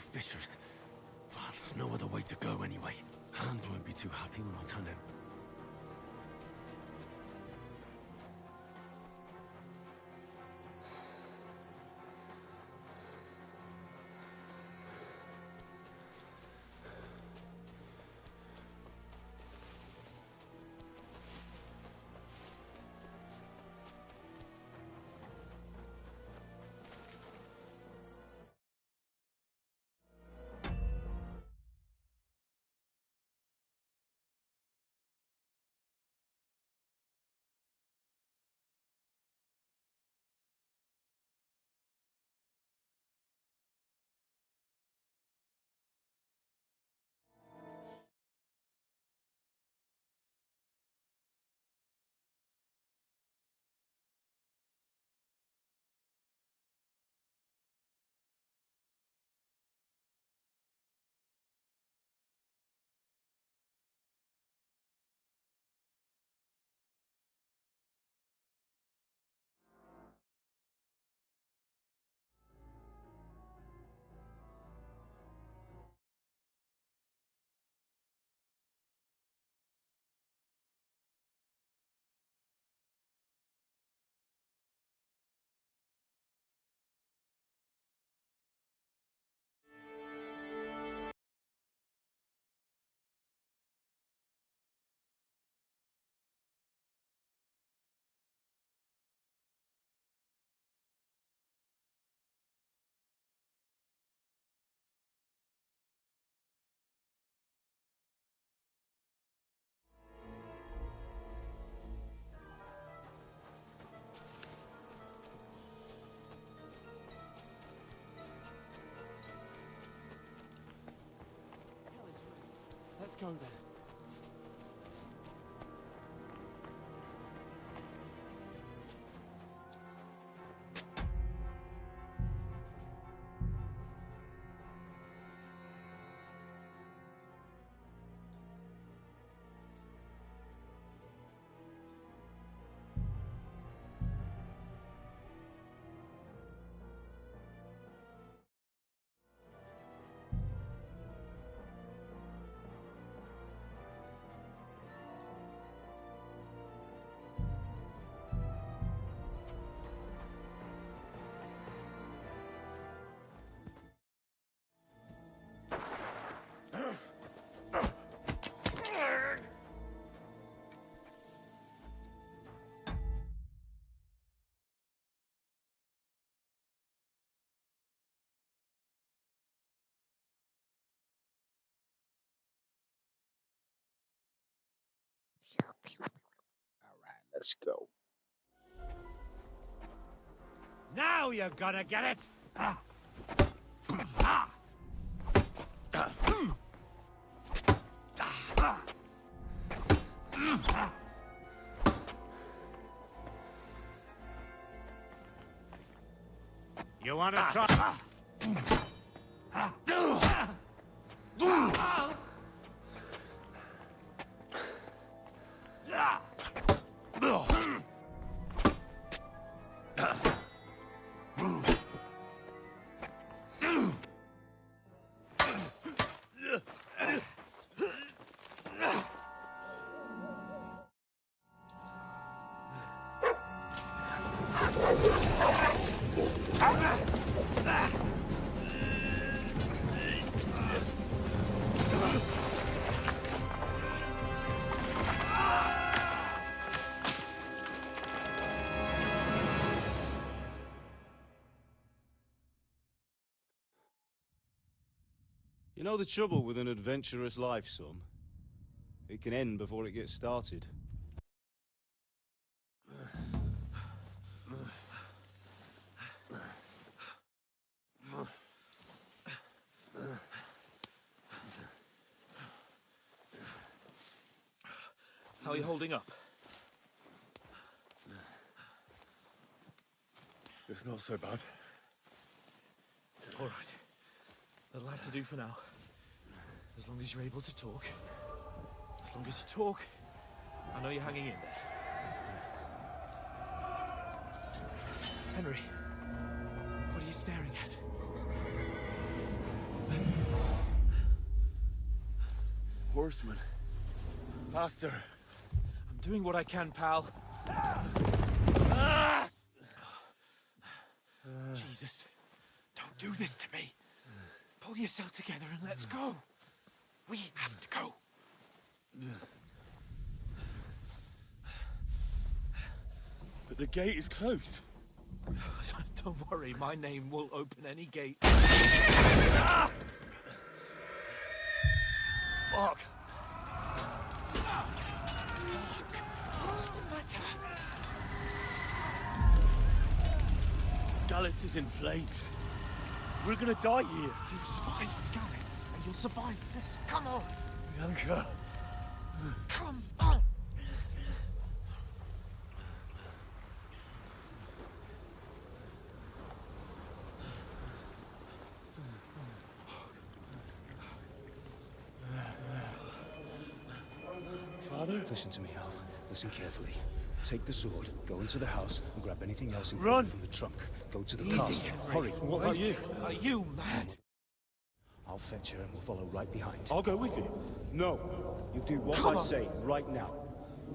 fishers. Well, there's no other way to go anyway. Hans won't be too happy when I turn in. Let's go then. All right, let's go. Now you're gonna get it! You wanna try? You know the trouble with an adventurous life, son? It can end before it gets started. How are you holding up? It's not so bad. All right. That'll have to do for now. As long as you're able to talk. As long as you talk, I know you're hanging in there. Henry, what are you staring at? horsemen. Faster. I'm doing what I can, pal. Jesus, don't do this to me. Pull yourself together and let's go. We have to go. But the gate is closed. Don't worry, my name will open any gate. Fuck! What's the matter? Scallis is in flames. We're gonna die here. You survived Scallis, and you'll survive this. Come on, Bianca. come on. Father? Listen to me, Hal. Listen carefully. Take the sword, go into the house, and grab anything else Run! important from the trunk. Go to the Easy, castle. Henry. Hurry. What about you? Are you mad? I'll fetch her and we'll follow right behind. I'll go with you. No. You do what Come I on. say right now.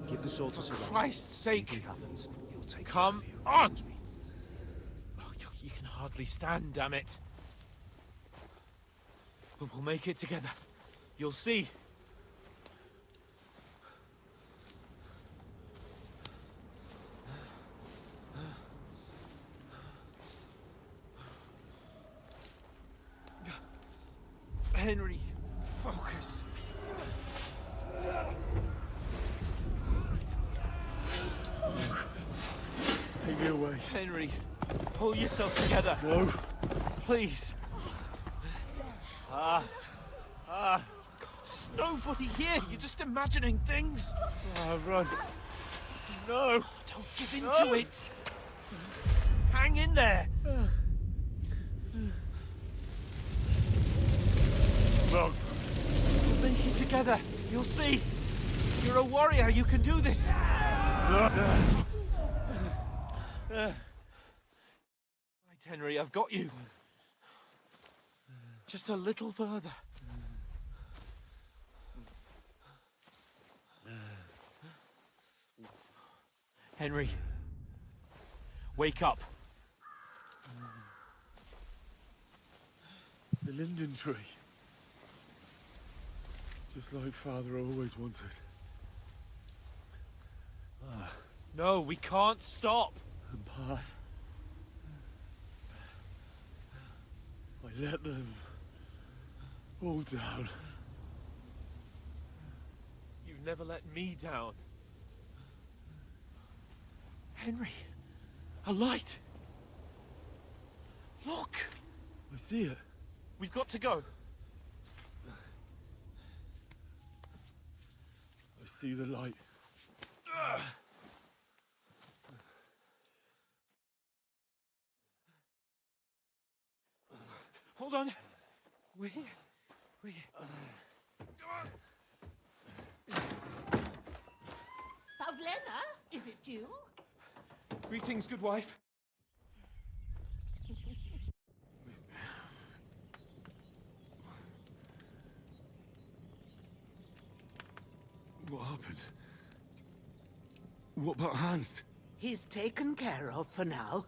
Give the sword to For Sir Christ's sake. Anything happens, he'll take Come care of you. on. Trust me. Oh, you can hardly stand, damn it. But we'll make it together. You'll see. Henry, focus. Take me away. Henry, pull yourself together. No. Please. There's nobody here. You're just imagining things. Run. No. Don't give in to it. Hang in there. Mount. We'll make it together. You'll see. You're a warrior. You can do this. Right, Henry, I've got you. Just a little further. Henry, wake up. The linden tree. Just like Father always wanted. No, we can't stop. And Pa. I let them all down. You never let me down. Henry, a light. Look, I see it. we've got to go. I see the light. Hold on. We're here. We're here. Pavlena, is it you? Greetings, good wife. What happened? What about Hans? He's taken care of for now,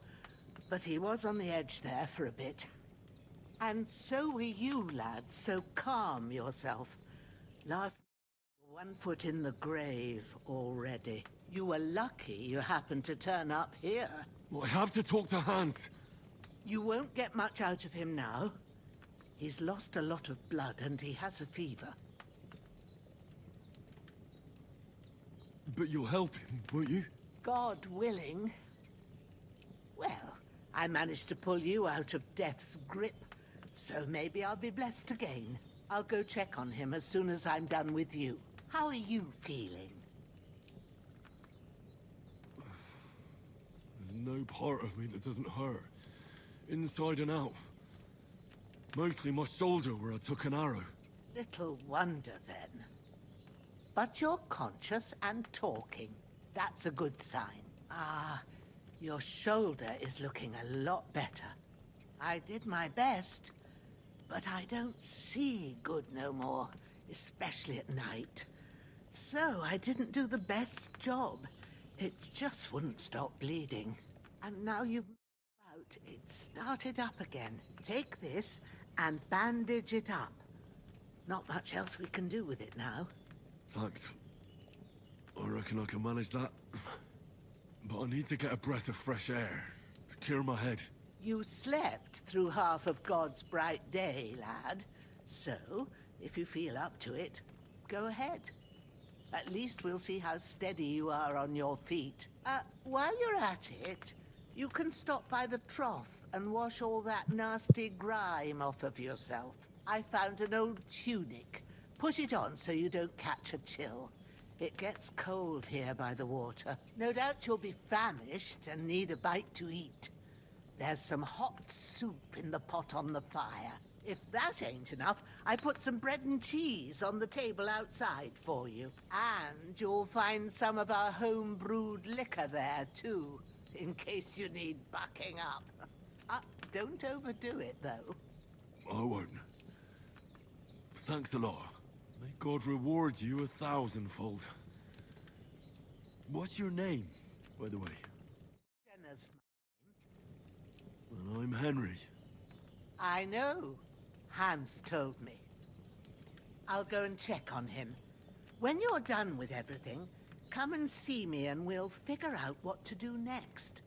but he was on the edge there for a bit. And so were you, lads, so calm yourself. Last 1 foot in the grave already. You were lucky you happened to turn up here. Well, I have to talk to Hans. You won't get much out of him now. He's lost a lot of blood and he has a fever. But you'll help him, won't you? God willing. Well, I managed to pull you out of death's grip, so maybe I'll be blessed again. I'll go check on him as soon as I'm done with you. How are you feeling? There's no part of me that doesn't hurt. Inside and out. Mostly my shoulder where I took an arrow. Little wonder then. But you're conscious and talking. That's a good sign. Ah, your shoulder is looking a lot better. I did my best, but I don't see good no more. especially at night. So I didn't do the best job. It just wouldn't stop bleeding. And now you've out, it started up again. Take this and bandage it up. Not much else we can do with it now. Thanks. I reckon I can manage that. But I need to get a breath of fresh air to clear my head. You slept through half of God's bright day, lad. So, if you feel up to it, go ahead. At least we'll see how steady you are on your feet. While you're at it, you can stop by the trough and wash all that nasty grime off of yourself. I found an old tunic. Put it on so you don't catch a chill. It gets cold here by the water. No doubt you'll be famished and need a bite to eat. There's some hot soup in the pot on the fire. If that ain't enough, I put some bread and cheese on the table outside for you. And you'll find some of our home-brewed liquor there, too, in case you need bucking up. Don't overdo it, though. I won't. Thanks a lot. May God reward you 1,000-fold. What's your name, by the way? Jenna's. Well, I'm Henry. I know. Hans told me. I'll go and check on him. When you're done with everything, come and see me and we'll figure out what to do next.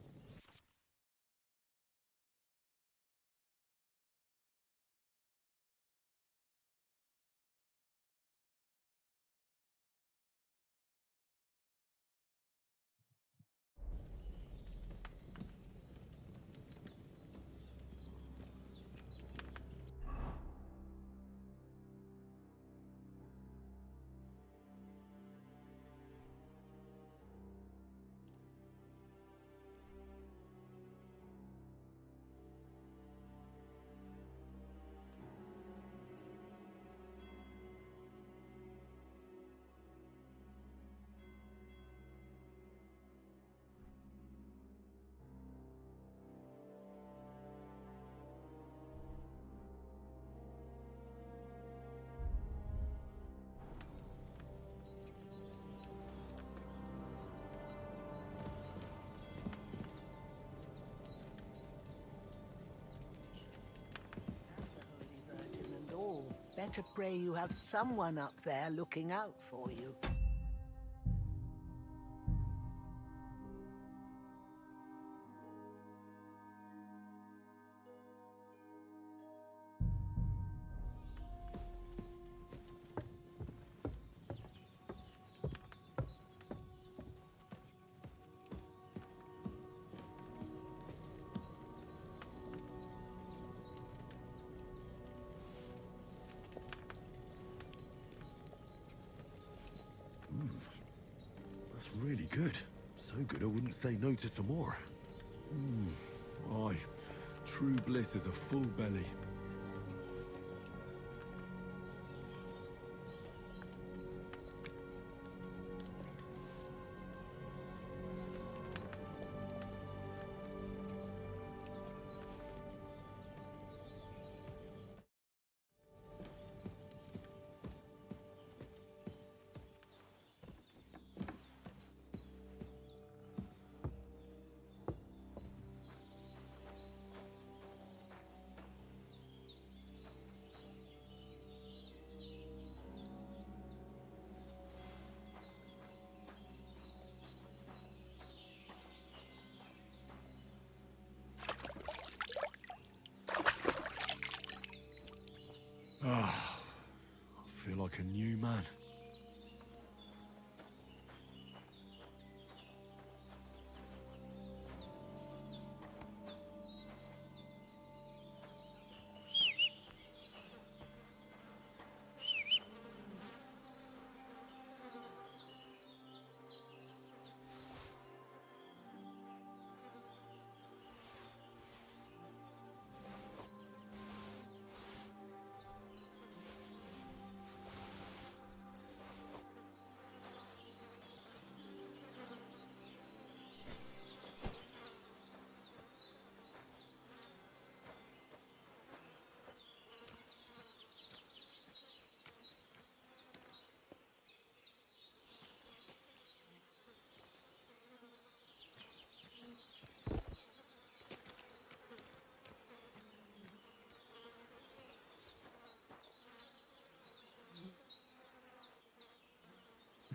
Better pray you have someone up there looking out for you. That's really good. So good I wouldn't say no to some more. Aye. True bliss is a full belly. I feel like a new man.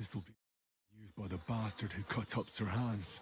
This'll be used by the bastard who cut up Sir Hans.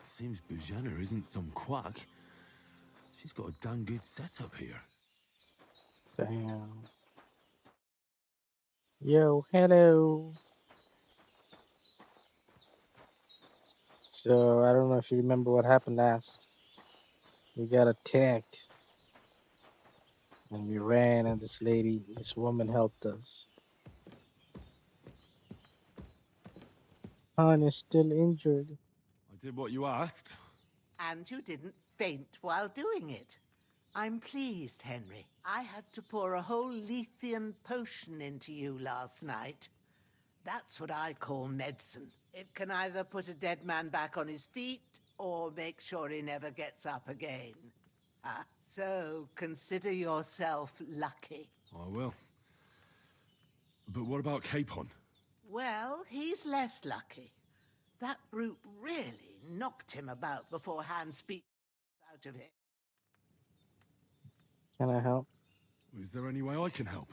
Seems Bujana isn't some quack. She's got a damn good setup here. Damn. Yo, hello. So, I don't know if you remember what happened last. We got attacked. And we ran, and this woman helped us. Han is still injured. I did what you asked. And you didn't faint while doing it. I'm pleased, Henry. I had to pour a whole Lethean potion into you last night. That's what I call medicine. It can either put a dead man back on his feet or make sure he never gets up again. So consider yourself lucky. I will. But what about Capon? Well, he's less lucky. That brute really knocked him about before Hans beat out of it. Can I help? Is there any way I can help?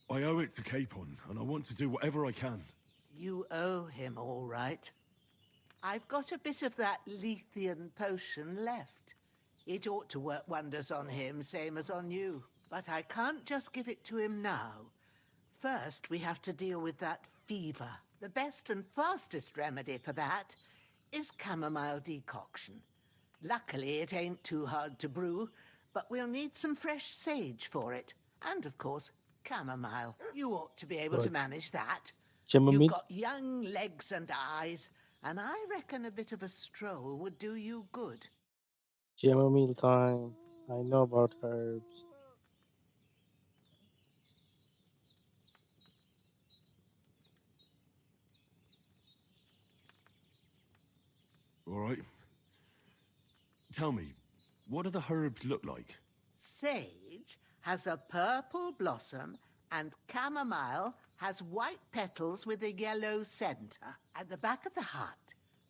I owe it to Capon, and I want to do whatever I can. You owe him, all right. I've got a bit of that Lethean potion left. It ought to work wonders on him, same as on you. But I can't just give it to him now. First, we have to deal with that fever. The best and fastest remedy for that is chamomile decoction. Luckily, it ain't too hard to brew, but we'll need some fresh sage for it. And, of course, chamomile. You ought to be able to manage that. Chamomile? You've got young legs and eyes, and I reckon a bit of a stroll would do you good. Chamomile time. I know about herbs. All right. Tell me, what do the herbs look like? Sage has a purple blossom, and chamomile has white petals with a yellow center. At the back of the hut,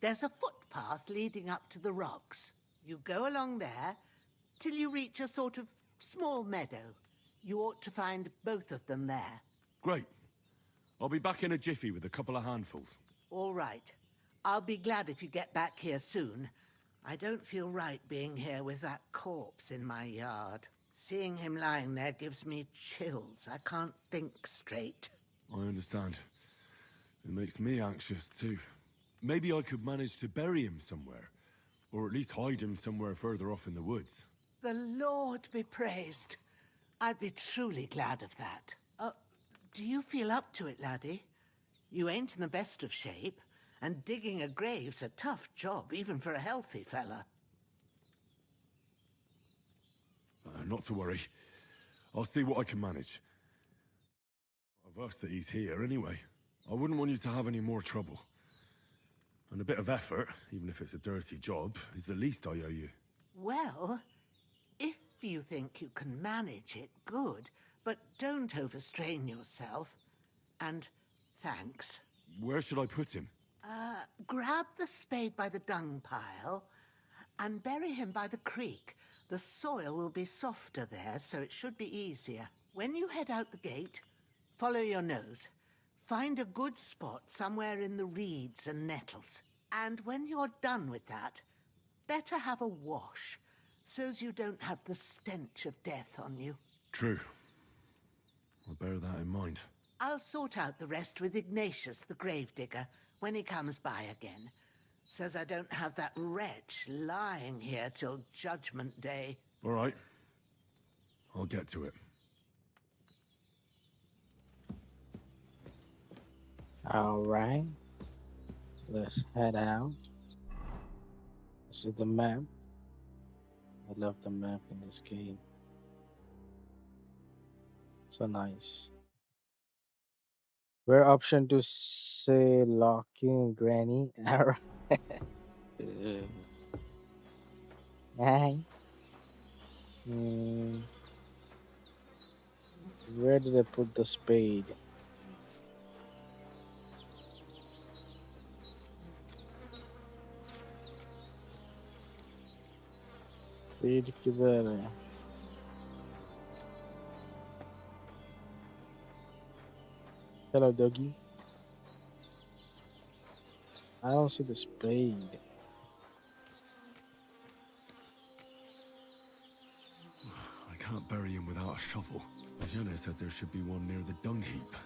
there's a footpath leading up to the rocks. You go along there till you reach a sort of small meadow. You ought to find both of them there. Great. I'll be back in a jiffy with a couple of handfuls. All right. I'll be glad if you get back here soon. I don't feel right being here with that corpse in my yard. Seeing him lying there gives me chills. I can't think straight. I understand. It makes me anxious, too. Maybe I could manage to bury him somewhere. Or at least hide him somewhere further off in the woods. The Lord be praised. I'd be truly glad of that. Do you feel up to it, laddie? You ain't in the best of shape, and digging a grave's a tough job, even for a healthy fella. Not to worry. I'll see what I can manage. Of us that he's here, anyway. I wouldn't want you to have any more trouble. And a bit of effort, even if it's a dirty job, is the least I owe you. Well, if you think you can manage it, good. But don't overstrain yourself. And thanks. Where should I put him? Grab the spade by the dung pile And bury him by the creek. The soil will be softer there, so it should be easier. When you head out the gate, follow your nose. Find a good spot somewhere in the reeds and nettles. And when you're done with that, better have a wash, so's you don't have the stench of death on you. True. I'll bear that in mind. I'll sort out the rest with Ignatius, the gravedigger, when he comes by again, so's I don't have that wretch lying here till Judgment Day. All right. I'll get to it. All right. Let's head out. This is the map. I love the map in this game. So nice. We're option to say locking Granny. Alright. Hi. Hmm, where did I put the spade? Spade किधर है? Hello, doggy. I don't see the spade. I can't bury him without a shovel. Jenna said there should be one near the dung heap.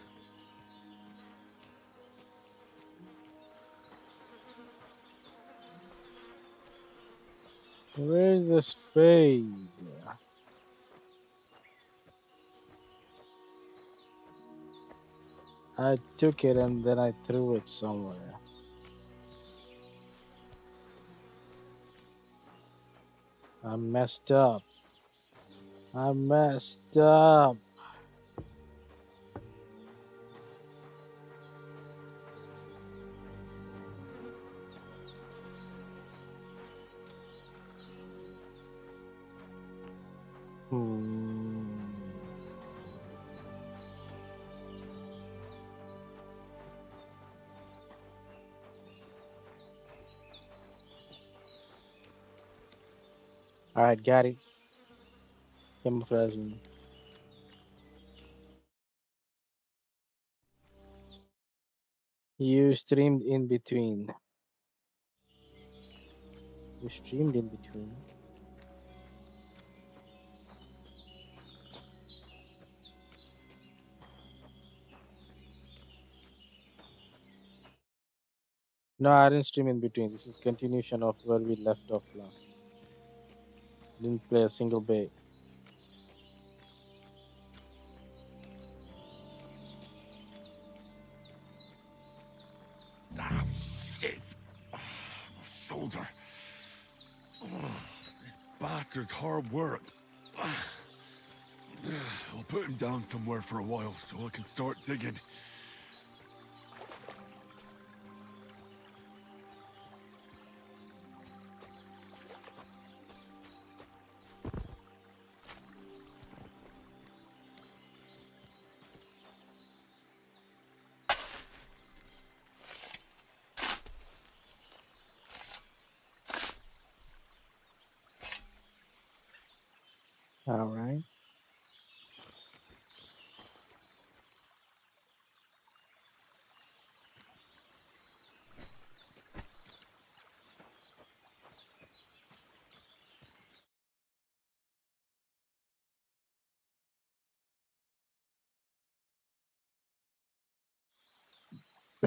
Where's the spade? I took it and then I threw it somewhere. I messed up. I messed up. Hmm. All right, got it. Camouflage me. You streamed in between. You streamed in between. No, I didn't stream in between. This is continuation of where we left off last. Didn't play a single bit. Ah, shit! My shoulder. This bastard's hard work. I'll put him down somewhere for a while so I can start digging. All right.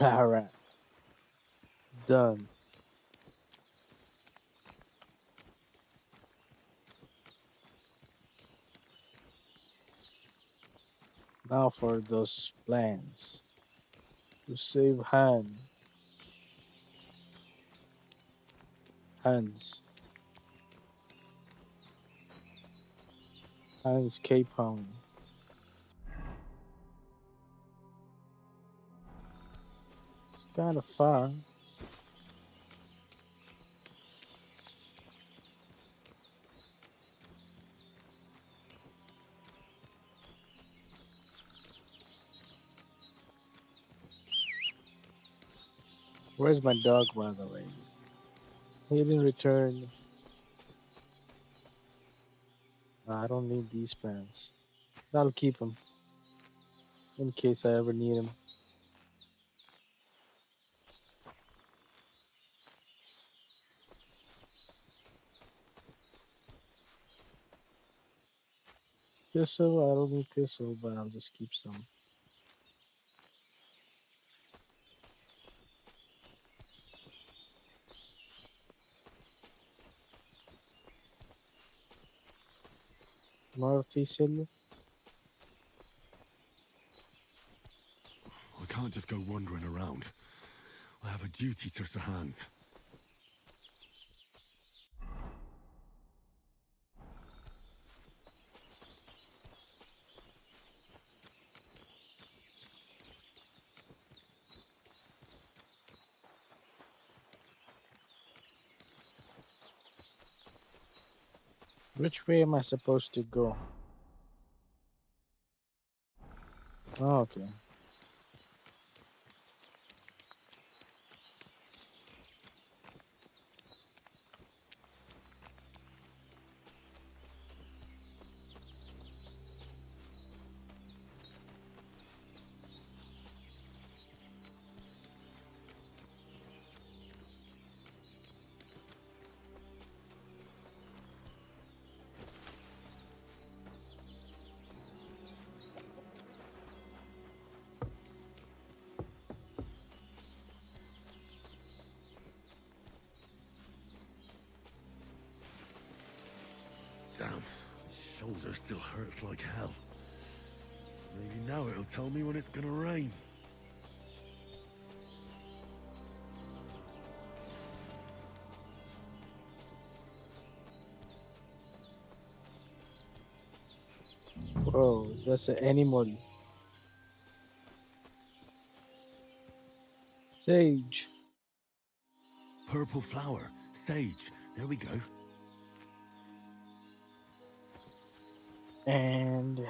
All right. Done. Now for those plans to save Hans Cape Town. It's kind of far. Where's my dog, by the way? He didn't return. I don't need these pants. I'll keep them in case I ever need them. Thistle, I don't need thistle, but I'll just keep some. More of thistle. I can't just go wandering around. I have a duty to Sir Hans. Which way am I supposed to go? Oh, okay. Damn, my shoulder still hurts like hell. Maybe now it'll tell me when it's gonna rain. Whoa, that's an animal. Sage. Purple flower, sage. There we go. And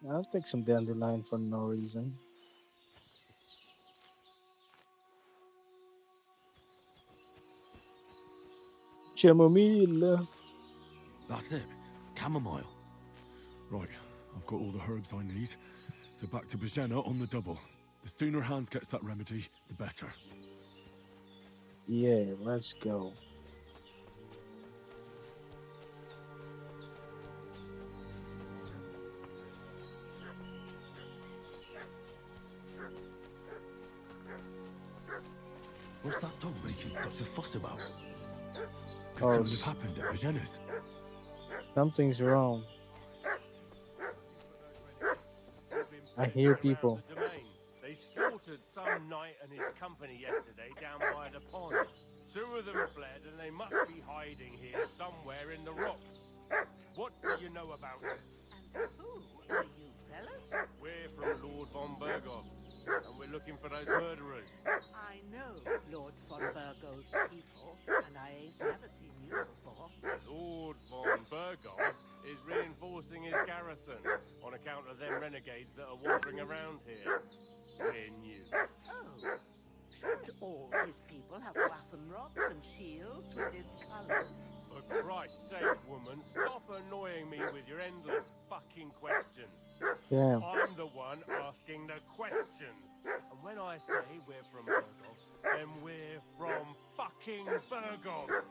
I'll take some dandelion for no reason. Chamomile. That's it. Chamomile. Right, I've got all the herbs I need. So back to Bajena on the double. The sooner Hans gets that remedy, the better. Yeah, let's go. What's that dog making such a fuss about? Oh, What could have happened at Bajena's? Something's wrong. I hear people. The domain. They slaughtered some knight and his company yesterday down by the pond. 2 of them fled and they must be hiding here somewhere in the rocks. What do you know about it? And who are you fellas? We're from Lord von Burgov, and we're looking for those murderers. I know Lord von Burgo's people, and I ain't never seen you before. Lord von Burgov is reinforcing his garrison on account of them renegades that are wandering around here. We're new. Oh, should all his people have waffen rocks and shields with his colours? For Christ's sake, woman, stop annoying me with your endless fucking questions. Damn. I'm the one asking the questions. And when I say we're from Burgov, then we're from fucking Burgov.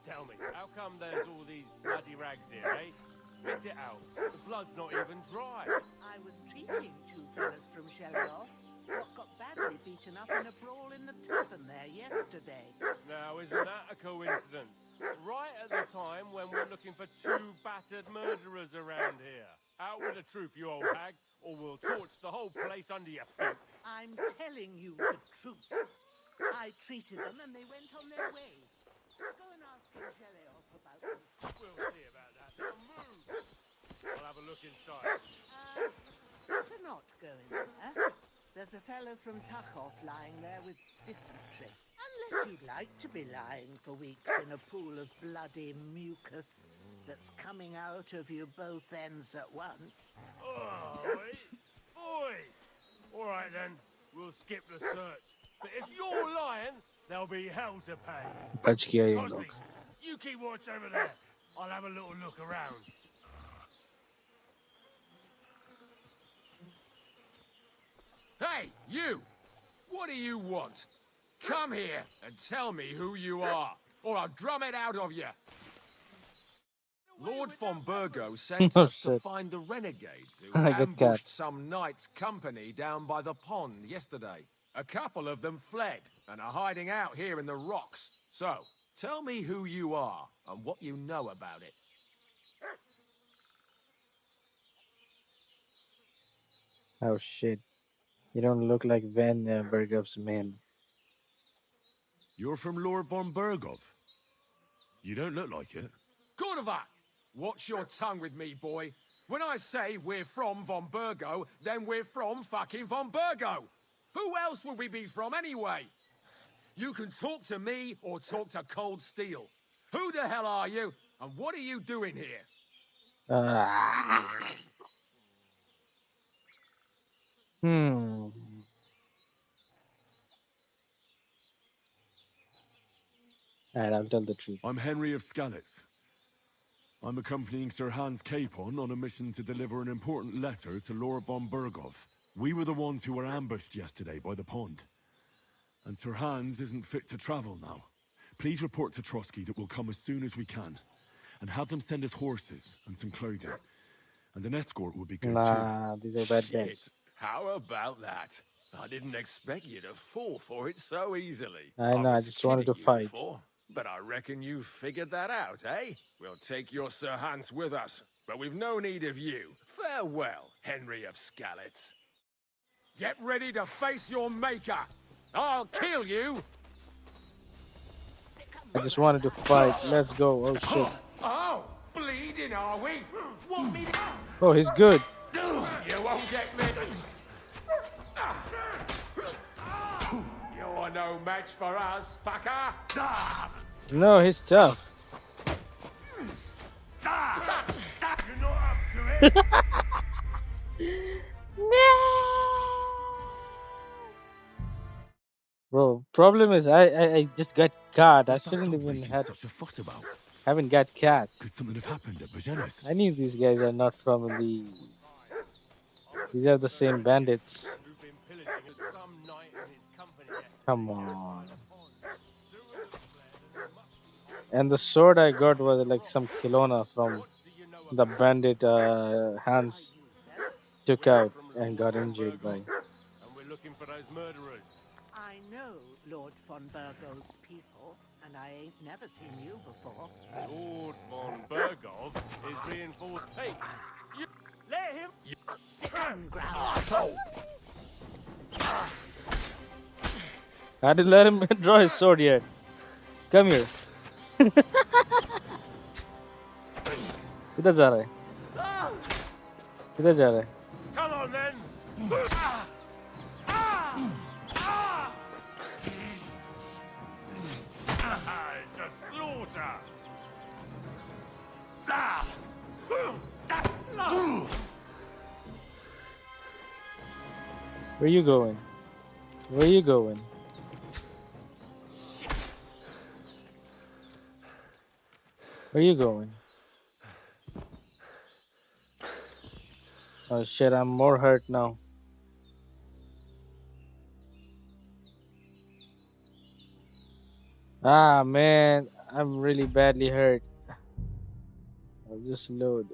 Tell me, how come there's all these bloody rags here, eh? Spit it out. The blood's not even dry. I was treating 2 fellas from Shelioff, what got badly beaten up in a brawl in the tavern there yesterday. Now, isn't that a coincidence? Right at the time when we're looking for 2 battered murderers around here. Out with the truth, you old hag, or we'll torch the whole place under your feet. I'm telling you the truth. I treated them and they went on their way. Go and ask King Shelioff about them. We'll see about that. Now move! I'll have a look inside. Better not go in there. There's a fellow from Tachov lying there with dysentery. Unless you'd like to be lying for weeks in a pool of bloody mucus that's coming out of you both ends at once. Oi! All right then, we'll skip the search. But if you're lying, there'll be hell to pay. Почки я Cosby, лох. you keep watch over there. I'll have a little look around. Hey, you! What do you want? Come here and tell me who you are, or I'll drum it out of you. Lord von Burgo sent Oh, us to shit. find the renegades who I got ambushed cat. some knights' company down by the pond yesterday. A couple of them fled and are hiding out here in the rocks. So, tell me who you are and what you know about it. Oh shit. You don't look like Van Bergov's man. You're from Lord von Burgov. You don't look like it. Cordova! Watch your tongue with me, boy. When I say we're from Von Burgo, then we're from fucking Von Burgo. Who else would we be from anyway? You can talk to me or talk to Cold Steel. Who the hell are you, and what are you doing here? Hmm. Alright, I'll tell the truth. I'm Henry of Skalitz. I'm accompanying Sir Hans Capon on a mission to deliver an important letter to Lord von Burgov. We were the ones who were ambushed yesterday by the pond. And Sir Hans isn't fit to travel now. Please report to Trotsky that we'll come as soon as we can. And have them send us horses and some clothing. And an escort would be good too. Nah, these are bad guys. Shit. How about that? I didn't expect you to fall for it so easily. I know, I was just wanted to kidding you fight. before, but I reckon you figured that out, eh? We'll take your Sir Hans with us, but we've no need of you. Farewell, Henry of Skalitz. Get ready to face your maker. I'll kill you. I just wanted to fight. Let's go. Oh shit. Oh, bleeding, are we? Want me to... Oh, he's good. You won't get me. You're no match for us, fucker. No, he's tough. You're not up to it. Bro, problem is I just got caught. I What's that shouldn't dog even making had such a fuss about? haven't got cat. Could something have happened at Bajenis? I knew these guys are not from the. These are the same bandits. Who've been pillaging at some knight and his company. Come on. And the sword I got was like some Kelowna from the bandit Hans took out and got injured by. And we're looking for those murderers. I know Lord von Burgo's people, and I ain't never seen you before. Lord von Burgov is reinforced. Hey, you let him. Sit down, growl. I didn't let him draw his sword yet. Come here. किधर जा रहा है? किधर जा रहा है? Come on then. It's a slaughter. Where you going? Where you going? Where you going? Oh shit, I'm more hurt now. Ah man, I'm really badly hurt. I'll just load.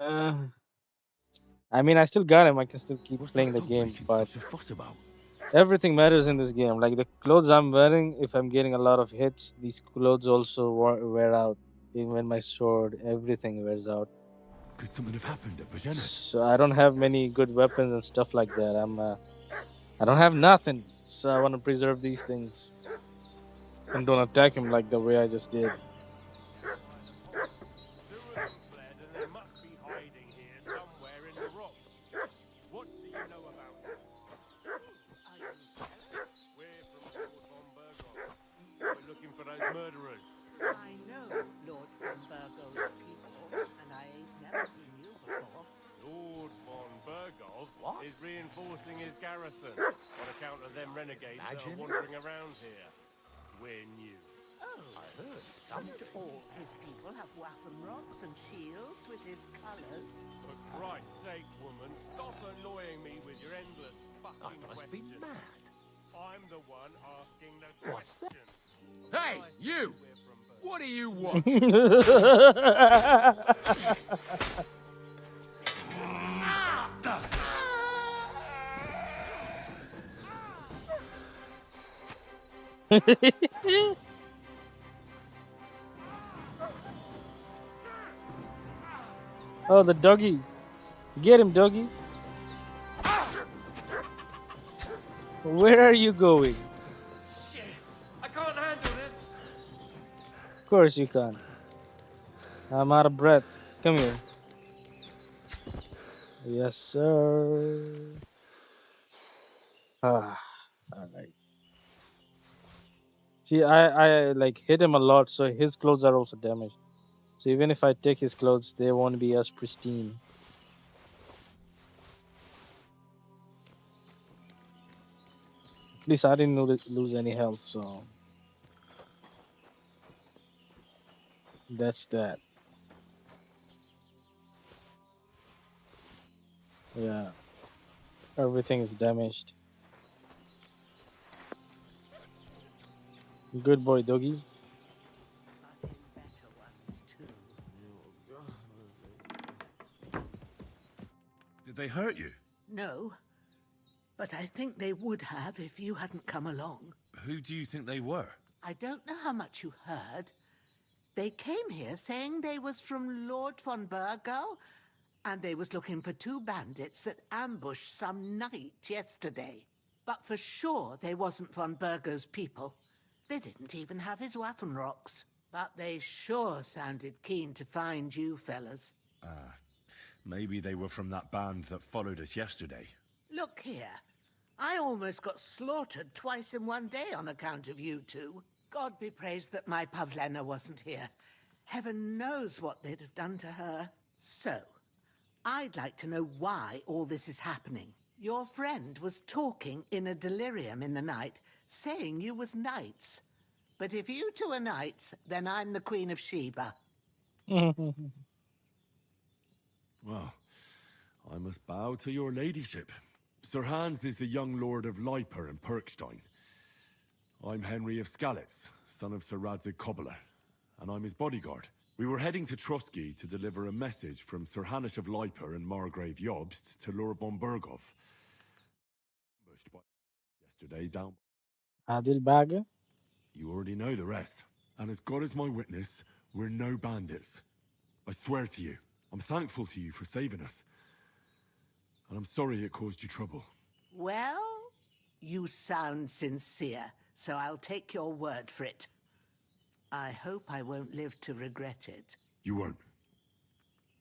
I mean, I still got him. I can still keep What's playing that the dog game, making but such a fuss about? everything matters in this game. Like the clothes I'm wearing, if I'm getting a lot of hits, these clothes also wear out. Even my sword, everything wears out. Could something have happened at Bajenis? So I don't have many good weapons and stuff like that. I don't have nothing. So I want to preserve these things and don't attack him like the way I just did. Two of them fled, and they must be hiding here somewhere in the rocks. What do you know about them? We're from Lord von Burgov. We're looking for those murderers. I know Lord von Burgo's people, and I ain't never seen you before. Lord von Burgov is reinforcing his garrison on account of them renegades that are wandering around here. We're new. Oh, Don't all his people have waffen rocks and shields with his colours? For Christ's sake, woman, stop annoying me with your endless fucking I must be questions. mad. I'm the one asking the What's that? questions. Hey, I say you! we're from Birmingham. What do you want? Oh, the doggy. Get him, doggy. Where are you going? Shit! I can't handle this! Of course you can. I'm out of breath. Come here. Yes, sir. Ah, alright. See, I like hit him a lot, so his clothes are also damaged. So even if I take his clothes, they won't be as pristine. At least I didn't lose any health, so that's that. Yeah, everything is damaged. Good boy, doggy. But in better ones, too. Did they hurt you? No, but I think they would have if you hadn't come along. Who do you think they were? I don't know how much you heard. They came here saying they was from Lord von Burgo, and they was looking for 2 bandits that ambushed some knight yesterday. But for sure they wasn't von Burgo's people. They didn't even have his waffen rocks. But they sure sounded keen to find you fellas. Maybe they were from that band that followed us yesterday. Look here. I almost got slaughtered twice in one day on account of you two. God be praised that my Pavlena wasn't here. Heaven knows what they'd have done to her. So, I'd like to know why all this is happening. Your friend was talking in a delirium in the night, saying you was knights. But if you two are knights, then I'm the Queen of Sheba. Well, I must bow to your ladyship. Sir Hans is the young lord of Leiper and Perkstein. I'm Henry of Skalitz, son of Sir Radzig Kobyla, and I'm his bodyguard. We were heading to Trusky to deliver a message from Sir Hanush of Leiper and Margrave Jobst to Lord von Burgov. Ambushed by yesterday down. Adil Baga. You already know the rest. And as God is my witness, we're no bandits. I swear to you, I'm thankful to you for saving us. And I'm sorry it caused you trouble. Well, you sound sincere, so I'll take your word for it. I hope I won't live to regret it. You won't.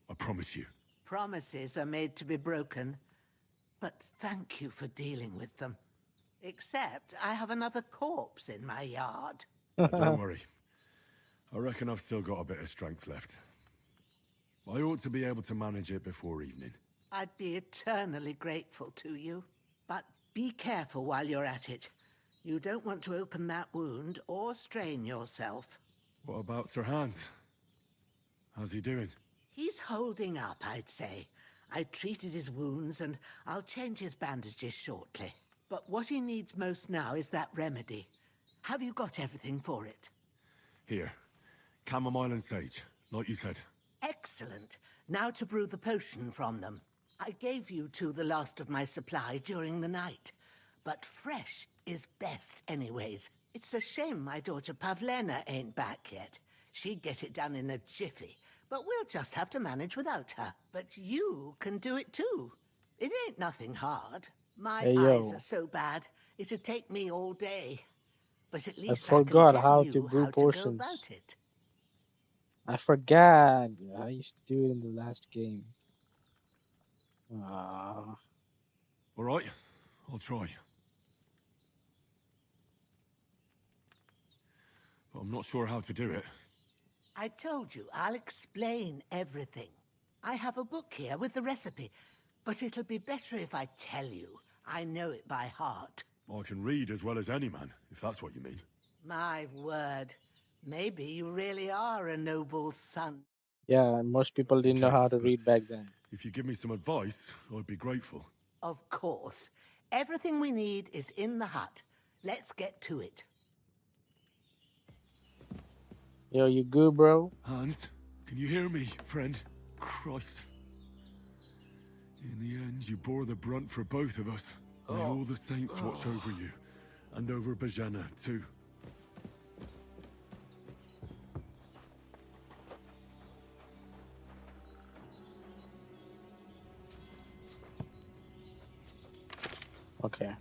I promise you. Promises are made to be broken, but thank you for dealing with them. Except I have another corpse in my yard. Don't worry. I reckon I've still got a bit of strength left. I ought to be able to manage it before evening. I'd be eternally grateful to you. But be careful while you're at it. You don't want to open that wound or strain yourself. What about Sir Hans? How's he doing? He's holding up, I'd say. I treated his wounds and I'll change his bandages shortly. But what he needs most now is that remedy. Have you got everything for it? Here. Chamomile and sage, like you said. Excellent. Now to brew the potion from them. I gave you two the last of my supply during the night. But fresh is best anyways. It's a shame my daughter Pavlena ain't back yet. She'd get it done in a jiffy. But we'll just have to manage without her. But you can do it too. It ain't nothing hard. My Hey, yo. eyes are so bad, it'd take me all day. But at least I forgot can tell how you to brew how to go potions. about it. I forgot. I used to do it in the last game. Ah, All right, I'll try. But I'm not sure how to do it. I told you, I'll explain everything. I have a book here with the recipe, but it'll be better if I tell you. I know it by heart. I can read as well as any man, if that's what you mean. My word. Maybe you really are a noble son. Yeah, most people That's the didn't know how case, to but read back then. if you give me some advice, I'd be grateful. Of course. Everything we need is in the hut. Let's get to it. Yo, you good, bro? Hans, can you hear me, friend? Christ. In the end, you bore the brunt for both of us. May all the saints watch over you. And over Bajana, too. Okay.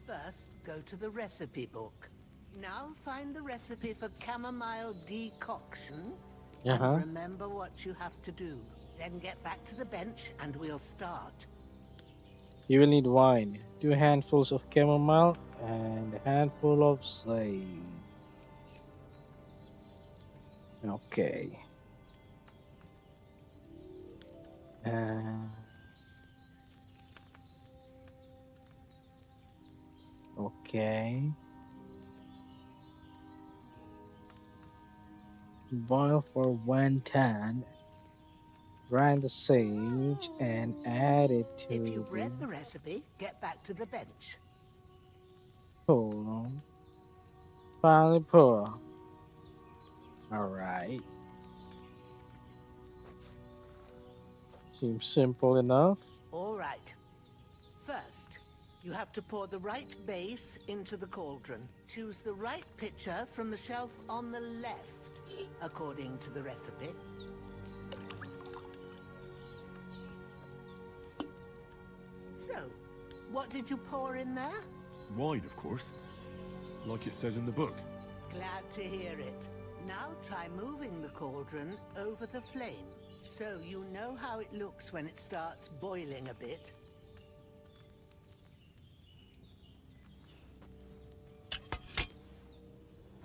First, go to the recipe book. Now find the recipe for chamomile decoction. Uh-huh. And remember what you have to do. Then get back to the bench and we'll start. You will need wine, 2 handfuls of chamomile, and a handful of sage. Okay. Okay. Boil for 1 tan. Grind the sage and add it to If you've the... read the recipe, get back to the bench. Hold on. Finally pour. Alright. Seems simple enough. All right. First, you have to pour the right base into the cauldron. Choose the right pitcher from the shelf on the left, according to the recipe. So, what did you pour in there? Wine, of course. Like it says in the book. Glad to hear it. Now try moving the cauldron over the flame, so you know how it looks when it starts boiling a bit.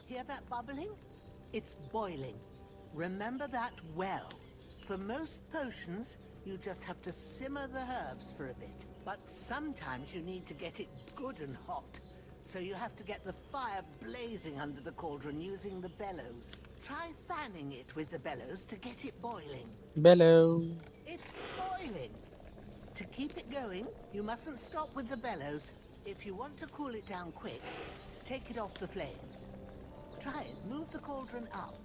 Hear that bubbling? It's boiling. Remember that well. For most potions, you just have to simmer the herbs for a bit. But sometimes you need to get it good and hot. So you have to get the fire blazing under the cauldron using the bellows. Try fanning it with the bellows to get it boiling. Bellow. It's boiling. To keep it going, you mustn't stop with the bellows. If you want to cool it down quick, take it off the flames. Try it. Move the cauldron up.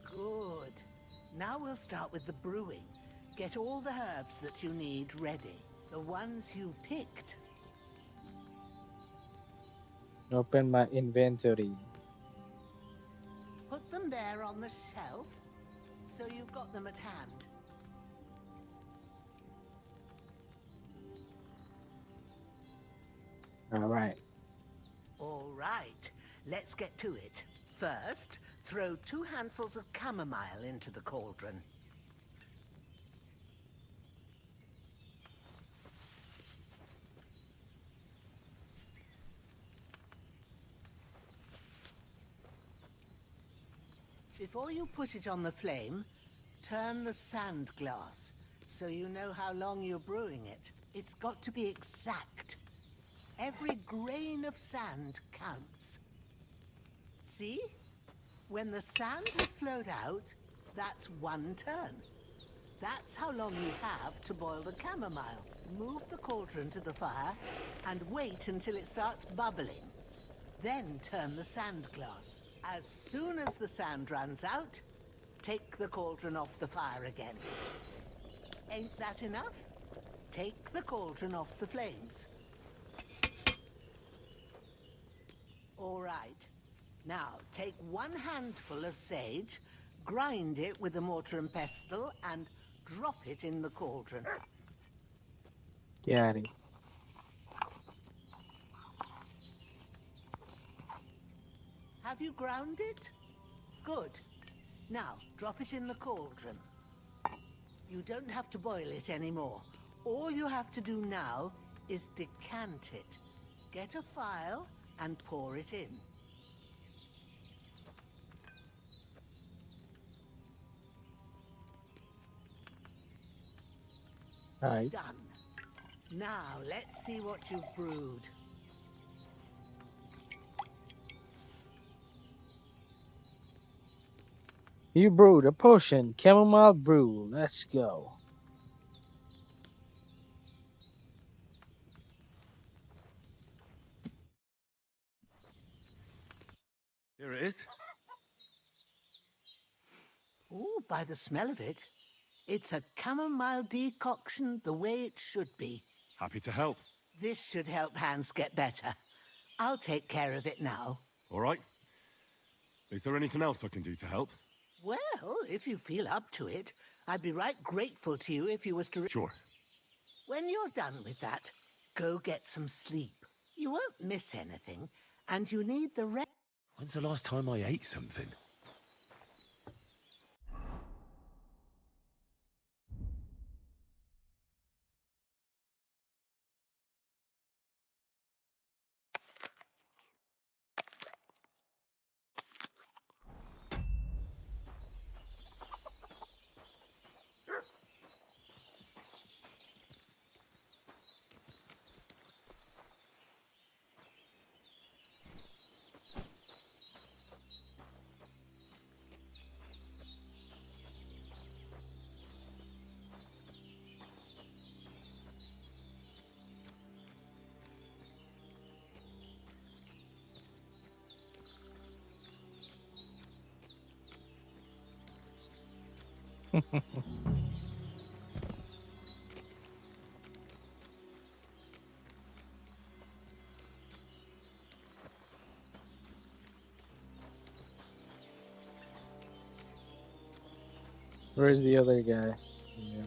Good. Now we'll start with the brewing. Get all the herbs that you need ready. The ones you picked. Open my inventory. Put them there on the shelf, so you've got them at hand. Alright. All right, let's get to it. First, throw 2 handfuls of chamomile into the cauldron. Before you put it on the flame, turn the sand glass so you know how long you're brewing it. It's got to be exact. Every grain of sand counts. See? When the sand has flowed out, that's 1 turn. That's how long you have to boil the chamomile. Move the cauldron to the fire and wait until it starts bubbling. Then turn the sand glass. As soon as the sand runs out, take the cauldron off the fire again. Ain't that enough? Take the cauldron off the flames. All right. Now, take 1 handful of sage, grind it with a mortar and pestle, and drop it in the cauldron. Got it. Have you ground it? Good. Now, drop it in the cauldron. You don't have to boil it anymore. All you have to do now is decant it. Get a phial and pour it in. Alright. Done. Now, let's see what you've brewed. You brewed a potion, chamomile brew. Let's go. Here it is. Oh, by the smell of it, it's a chamomile decoction the way it should be. Happy to help. This should help Hans get better. I'll take care of it now. All right. Is there anything else I can do to help? Well, if you feel up to it, I'd be right grateful to you if you was to... Sure. When you're done with that, go get some sleep. You won't miss anything, and you need the rest. When's the last time I ate something? Where's the other guy? Yeah.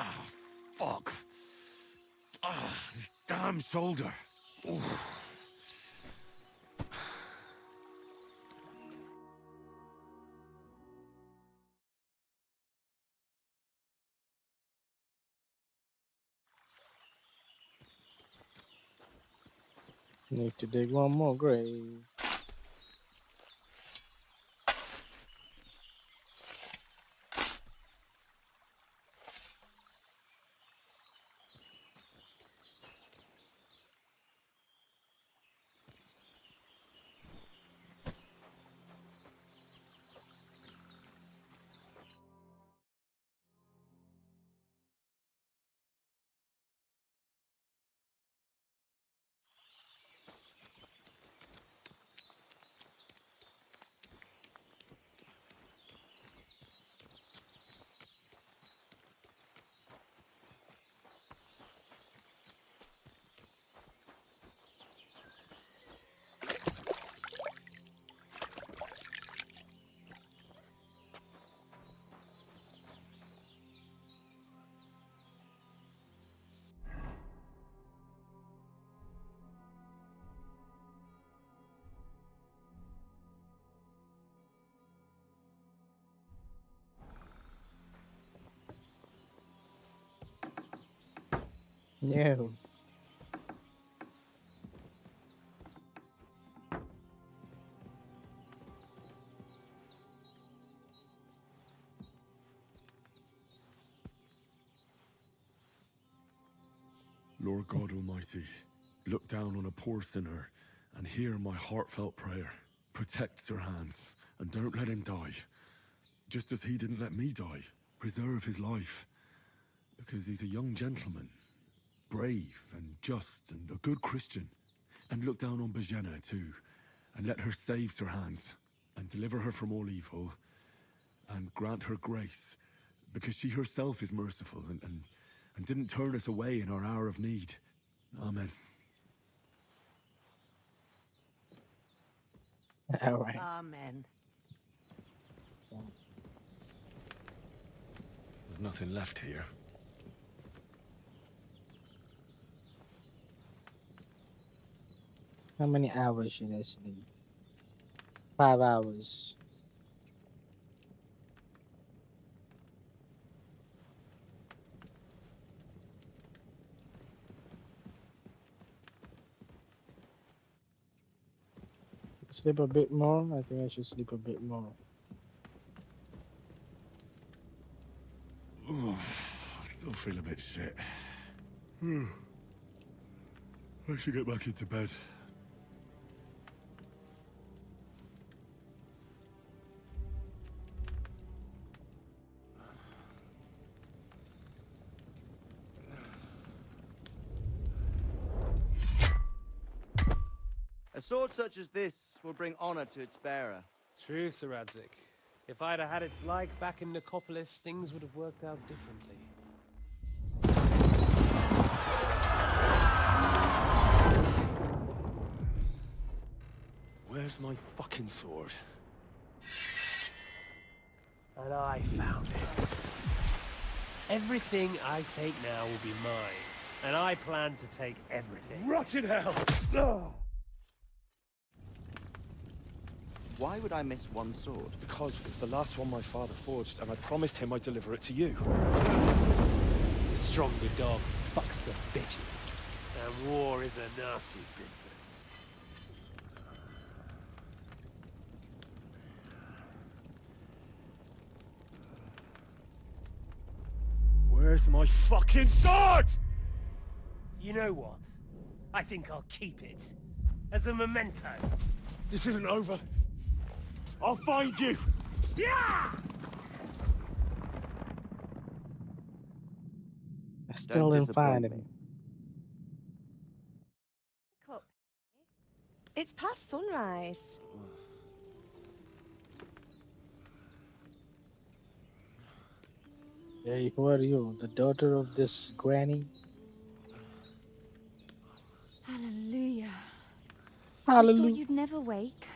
Ah, fuck. Ah, this damn shoulder. Oof. Need to dig one more grave. No. Lord God Almighty, look down on a poor sinner and hear my heartfelt prayer. Protect Sir Hans and don't let him die. Just as he didn't let me die. Preserve his life. Because he's a young gentleman. Brave and just and a good Christian. And look down on Bajena too. And let her save Sir Hans. And deliver her from all evil. And grant her grace. Because she herself is merciful and didn't turn us away in our hour of need. Amen. All right. Amen. There's nothing left here. How many hours should I sleep? 5 hours. Sleep a bit more? I think I should sleep a bit more. Oh, I still feel a bit shit. I should get back into bed. A sword such as this will bring honor to its bearer. True, Sir Radzig. If I'd have had its like back in Nicopolis, things would have worked out differently. Where's my fucking sword? And I found it. Everything I take now will be mine. And I plan to take everything. Rotted hell! Why would I miss one sword? Because it's the last one my father forged, and I promised him I'd deliver it to you. Stronger dog fucks the bitches. And war is a nasty business. Where's my fucking sword? You know what? I think I'll keep it. As a memento. This isn't over. I'll find you! Yeah! I still didn't find disappoint him. Up. It's past sunrise. Hey, who are you? The daughter of this granny? Hallelujah. I Hallelujah. thought you'd never wake.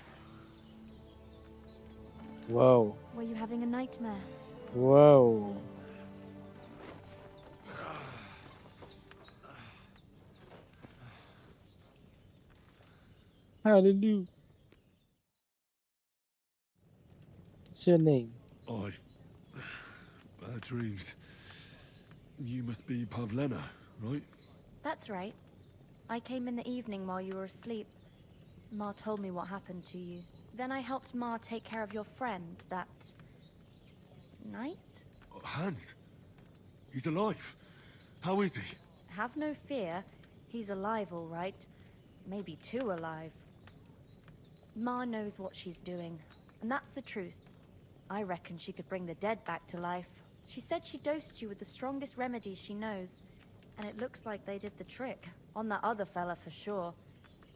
Whoa. Were you having a nightmare? Whoa. Hallelujah. What's your name? Bad dreams. You must be Pavlena, right? That's right. I came in the evening while you were asleep. Ma told me what happened to you. Then I helped Ma take care of your friend that night? Hans? He's alive. How is he? Have no fear. He's alive, all right. Maybe too alive. Ma knows what she's doing, and that's the truth. I reckon she could bring the dead back to life. She said she dosed you with the strongest remedies she knows, and it looks like they did the trick. On that other fella for sure.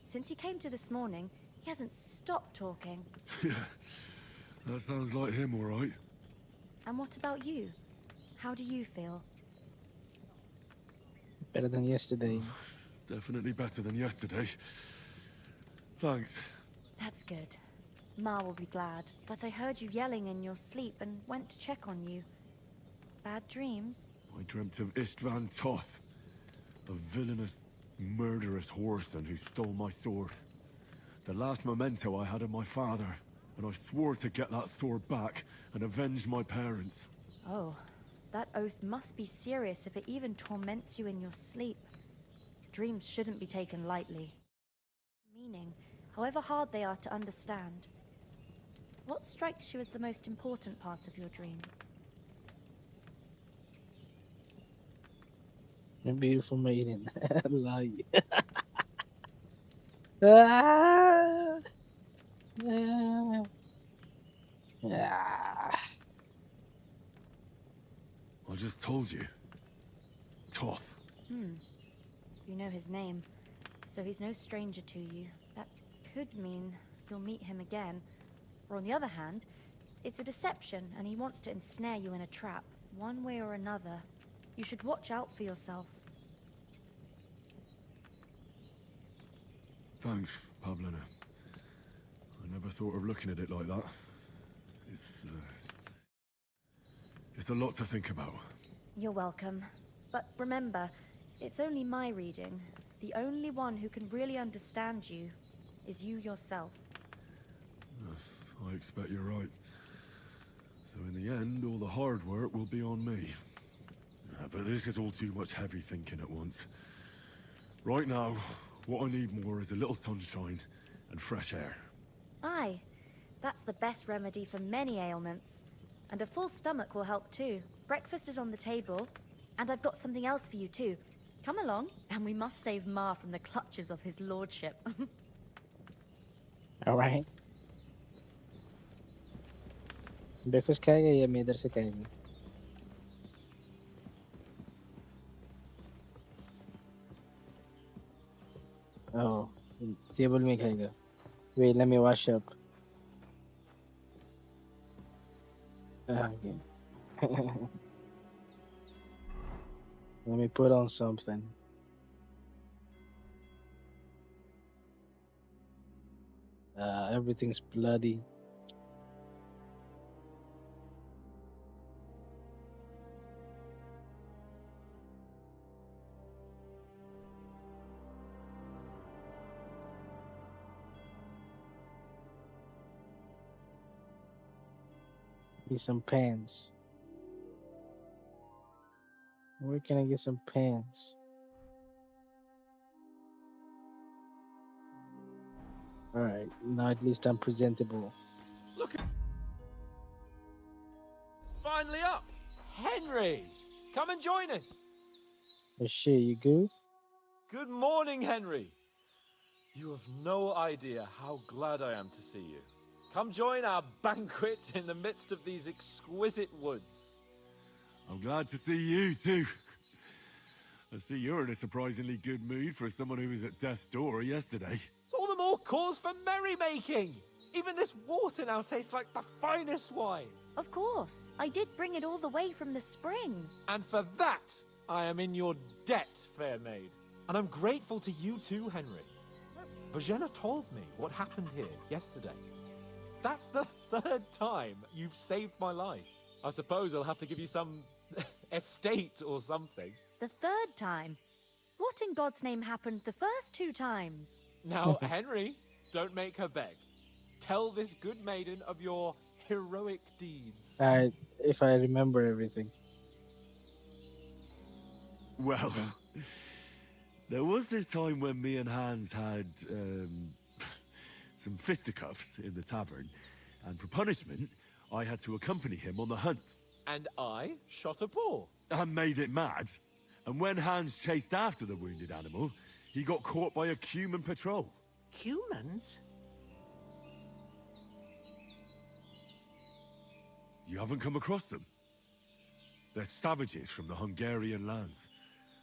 Since he came to this morning, he hasn't stopped talking. Yeah, that sounds like him, all right. And what about you? How do you feel? Better than yesterday. Definitely better than yesterday. Thanks. That's good. Ma will be glad, but I heard you yelling in your sleep and went to check on you. Bad dreams? I dreamt of Istvan Toth, a villainous, murderous whoreson who stole my sword. The last memento I had of my father, and I swore to get that sword back and avenge my parents. Oh, that oath must be serious if it even torments you in your sleep. Dreams shouldn't be taken lightly. Meaning, however hard they are to understand. What strikes you as the most important part of your dream? A beautiful maiden. I love you. Ah! Ah! Ah! I just told you. Toth. You know his name, so he's no stranger to you. That could mean you'll meet him again. Or on the other hand, it's a deception and he wants to ensnare you in a trap, one way or another. You should watch out for yourself. Thanks, Pavlena. I never thought of looking at it like that. It's a lot to think about. You're welcome. But remember, it's only my reading. The only one who can really understand you is you yourself. I expect you're right. So in the end, all the hard work will be on me. But this is all too much heavy thinking at once. Right now, what I need more is a little sunshine and fresh air. Aye, that's the best remedy for many ailments. And a full stomach will help too. Breakfast is on the table, and I've got something else for you too. Come along, and we must save Ma from the clutches of his lordship. All right. Breakfast खाएगा या मैं इधर से खाएंगे? Oh, table में खाएगा. Wait, let me wash up. Okay. Let me put on something. Everything's bloody. Need some pants. Where can I get some pants? Alright, now at least I'm presentable. Look at... It's finally up! Henry! Come and join us! Oh shit, you good? Good morning, Henry! You have no idea how glad I am to see you. Come join our banquet in the midst of these exquisite woods. I'm glad to see you, too. I see you're in a surprisingly good mood for someone who was at death's door yesterday. It's all the more cause for merrymaking! Even this water now tastes like the finest wine. Of course, I did bring it all the way from the spring. And for that, I am in your debt, fair maid. And I'm grateful to you too, Henry. Bojena told me what happened here yesterday. That's the third time you've saved my life. I suppose I'll have to give you some estate or something. The third time? What in God's name happened the first 2 times? Now, Henry, don't make her beg. Tell this good maiden of your heroic deeds. If I remember everything. Well, there was this time when me and Hans had some fisticuffs in the tavern, and for punishment, I had to accompany him on the hunt. And I shot a boar. And made it mad. And when Hans chased after the wounded animal, he got caught by a Cuman patrol. Humans? You haven't come across them? They're savages from the Hungarian lands.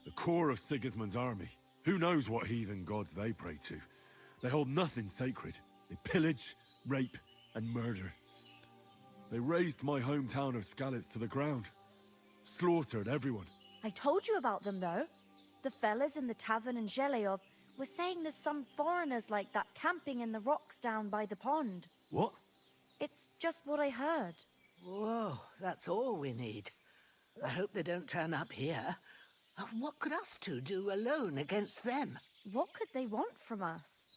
The core of Sigismund's army. Who knows what heathen gods they pray to? They hold nothing sacred. They pillage, rape, and murder. They razed my hometown of Skalitz to the ground. Slaughtered everyone. I told you about them, though. The fellas in the tavern in Zheleyov were saying there's some foreigners like that camping in the rocks down by the pond. What? It's just what I heard. Whoa, that's all we need. I hope they don't turn up here. What could us two do alone against them? What could they want from us?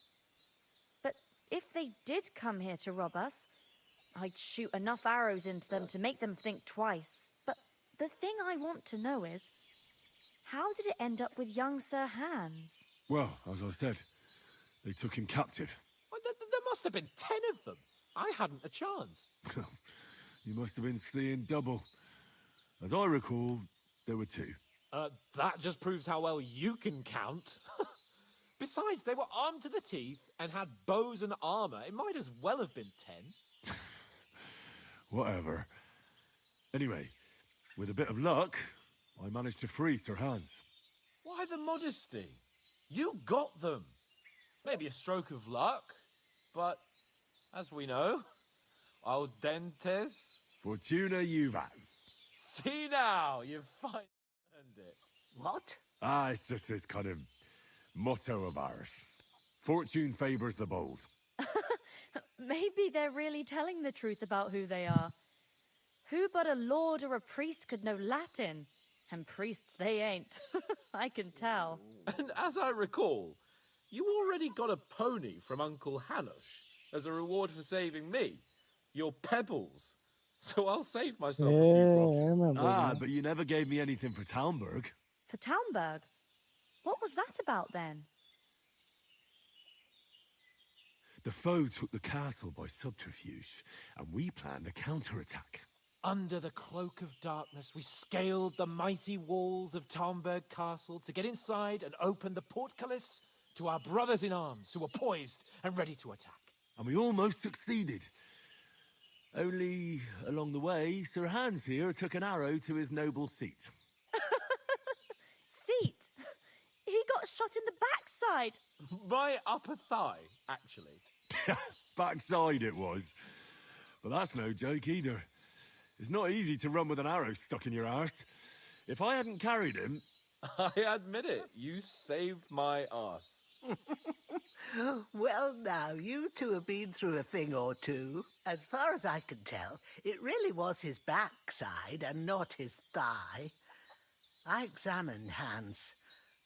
But if they did come here to rob us, I'd shoot enough arrows into them to make them think twice. But the thing I want to know is, how did it end up with young Sir Hans? Well, as I said, they took him captive. Well, there must have been 10 of them. I hadn't a chance. You must have been seeing double. As I recall, there were 2. That just proves how well you can count. Besides, they were armed to the teeth and had bows and armor. It might as well have been 10. Whatever. Anyway, with a bit of luck, I managed to free Sir Hans. Why the modesty? You got them. Maybe a stroke of luck, but as we know, al dentes. Fortuna juvat. See now, you've finally earned it. What? It's just this kind of motto of ours. Fortune favors the bold. Maybe they're really telling the truth about who they are. Who but a lord or a priest could know Latin? And priests they ain't. I can tell. And as I recall, you already got a pony from Uncle Hanush as a reward for saving me. Your pebbles. So I'll save myself a few groschen. I remember. But you never gave me anything for Talmberg. For Talmberg? What was that about then? The foe took the castle by subterfuge, and we planned a counterattack. Under the cloak of darkness, we scaled the mighty walls of Tarnberg Castle to get inside and open the portcullis to our brothers in arms who were poised and ready to attack. And we almost succeeded. Only, along the way, Sir Hans here took an arrow to his noble seat. Seat? He got shot in the backside. My upper thigh, actually. Backside it was. But that's no joke either. It's not easy to run with an arrow stuck in your arse. If I hadn't carried him... I admit it, you saved my arse. Well, now, you two have been through a thing or two. As far as I can tell, it really was his backside and not his thigh. I examined Hans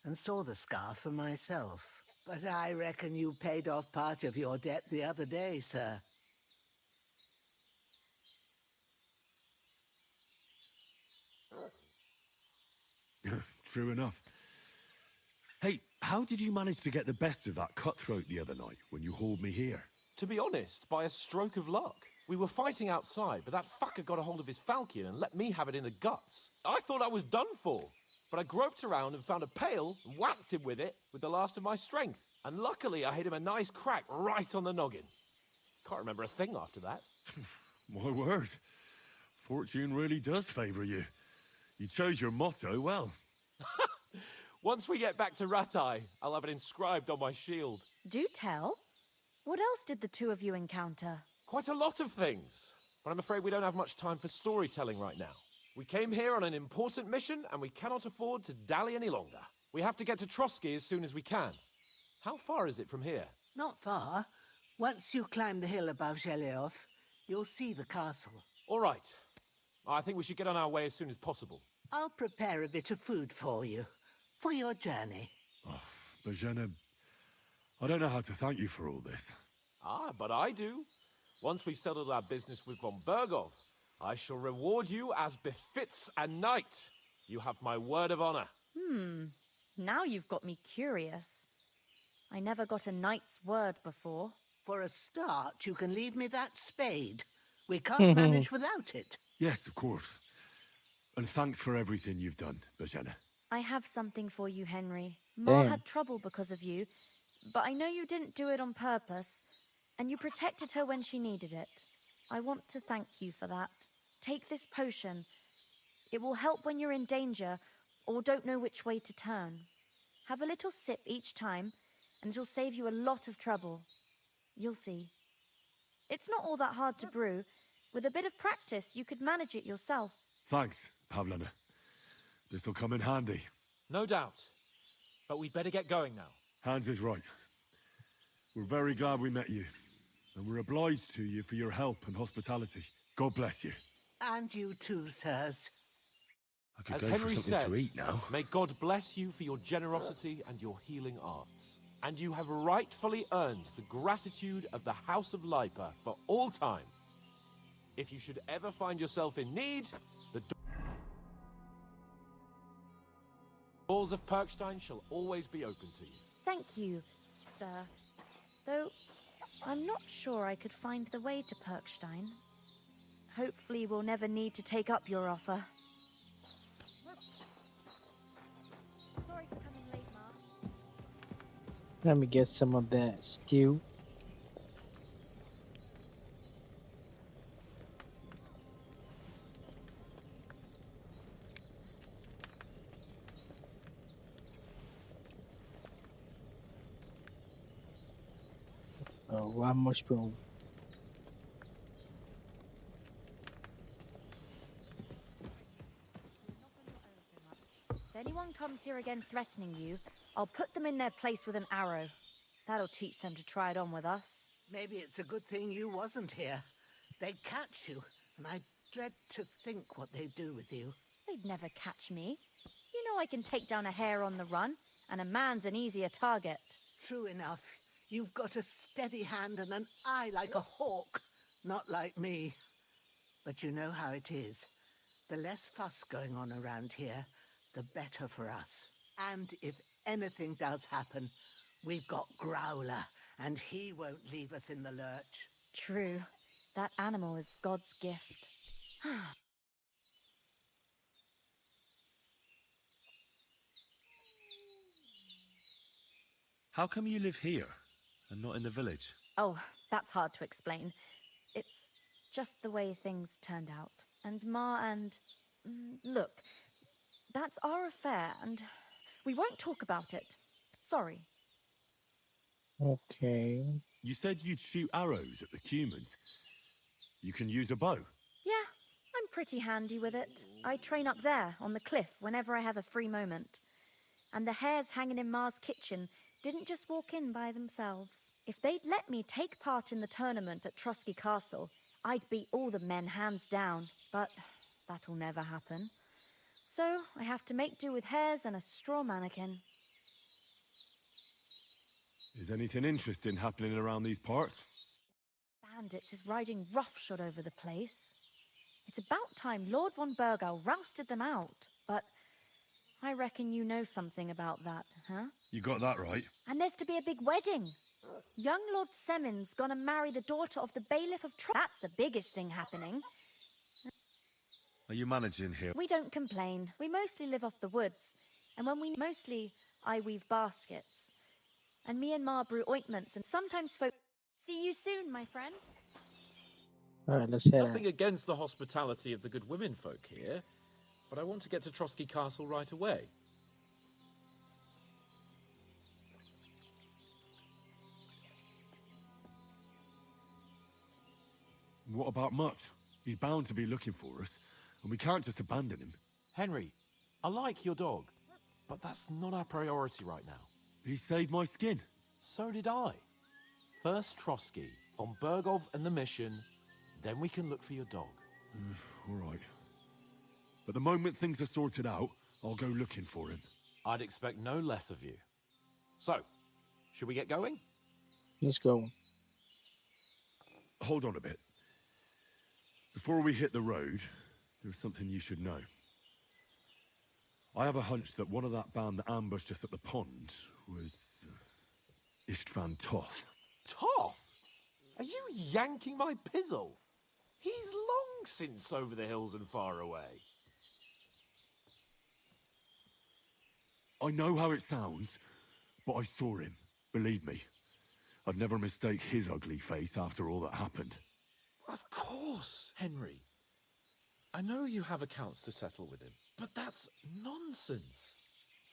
and saw the scar for myself. But I reckon you paid off part of your debt the other day, sir. True enough. Hey, how did you manage to get the best of that cutthroat the other night when you hauled me here? To be honest, by a stroke of luck. We were fighting outside, but that fucker got a hold of his falchion and let me have it in the guts. I thought I was done for, but I groped around and found a pail and whacked him with it with the last of my strength. And luckily, I hit him a nice crack right on the noggin. Can't remember a thing after that. My word. Fortune really does favour you. You chose your motto well. Once we get back to Rattay, I'll have it inscribed on my shield. Do tell. What else did the two of you encounter? Quite a lot of things, but I'm afraid we don't have much time for storytelling right now. We came here on an important mission, and we cannot afford to dally any longer. We have to get to Trotsky as soon as we can. How far is it from here? Not far. Once you climb the hill above Zheleov, you'll see the castle. All right. I think we should get on our way as soon as possible. I'll prepare a bit of food for you, for your journey. Oh, Bozhena, I don't know how to thank you for all this. Ah, but I do. Once we've settled our business with von Bergov, I shall reward you as befits a knight. You have my word of honor. Now you've got me curious. I never got a knight's word before. For a start, you can leave me that spade. We can't manage without it. Yes, of course. And thanks for everything you've done, Bozhena. I have something for you, Henry. Ma Damn. had trouble because of you, but I know you didn't do it on purpose, and you protected her when she needed it. I want to thank you for that. Take this potion. It will help when you're in danger or don't know which way to turn. Have a little sip each time, and it'll save you a lot of trouble. You'll see. It's not all that hard to brew. With a bit of practice, you could manage it yourself. Thanks, Pavlena. This'll come in handy. No doubt. But we'd better get going now. Hans is right. We're very glad we met you. And we're obliged to you for your help and hospitality. God bless you. And you too, sirs. I could As go Henry for something says, to eat now. may God bless you for your generosity and your healing arts. And you have rightfully earned the gratitude of the House of Lipa for all time. If you should ever find yourself in need, the doors of Perkstein shall always be open to you. Thank you, sir. Though, I'm not sure I could find the way to Perkstein. Hopefully we'll never need to take up your offer. Sorry for coming late, Ma. Let me get some of that stew. Oh, one more spoon. If anyone comes here again threatening you, I'll put them in their place with an arrow. That'll teach them to try it on with us. Maybe it's a good thing you wasn't here. They'd catch you, and I dread to think what they'd do with you. They'd never catch me. You know I can take down a hare on the run, and a man's an easier target. True enough. You've got a steady hand and an eye like a hawk. Not like me. But you know how it is. The less fuss going on around here, the better for us. And if anything does happen, we've got Growler and he won't leave us in the lurch. True. That animal is God's gift. How come you live here and not in the village? Oh, that's hard to explain. It's just the way things turned out. And Ma and... Look, that's our affair, and we won't talk about it. Sorry. Okay. You said you'd shoot arrows at the humans. You can use a bow. Yeah, I'm pretty handy with it. I train up there, on the cliff, whenever I have a free moment. And the hares hanging in Ma's kitchen didn't just walk in by themselves. If they'd let me take part in the tournament at Trusky Castle, I'd beat all the men hands down. But that'll never happen. So I have to make do with hares and a straw mannequin. Is anything interesting happening around these parts? Bandits is riding roughshod over the place. It's about time Lord von Burgau rousted them out, but I reckon you know something about that, huh? You got that right. And there's to be a big wedding. Young Lord Semon's gonna marry the daughter of the bailiff of That's the biggest thing happening. Are you managing here? We don't complain. We mostly live off the woods. And when we... Mostly, I weave baskets. And me and Ma brew ointments and sometimes folk... See you soon, my friend. Alright, let's head out. Nothing against the hospitality of the good women folk here, but I want to get to Trosky Castle right away. What about Mutt? He's bound to be looking for us, and we can't just abandon him. Henry, I like your dog, but that's not our priority right now. He saved my skin. So did I. First Trosky, von Bergov and the mission, then we can look for your dog. All right. But the moment things are sorted out, I'll go looking for him. I'd expect no less of you. So, should we get going? Let's go. Hold on a bit. Before we hit the road, there's something you should know. I have a hunch that one of that band that ambushed us at the pond was Istvan Toth. Toth? Are you yanking my pizzle? He's long since over the hills and far away. I know how it sounds, but I saw him. Believe me. I'd never mistake his ugly face after all that happened. Of course, Henry. I know you have accounts to settle with him, but that's nonsense.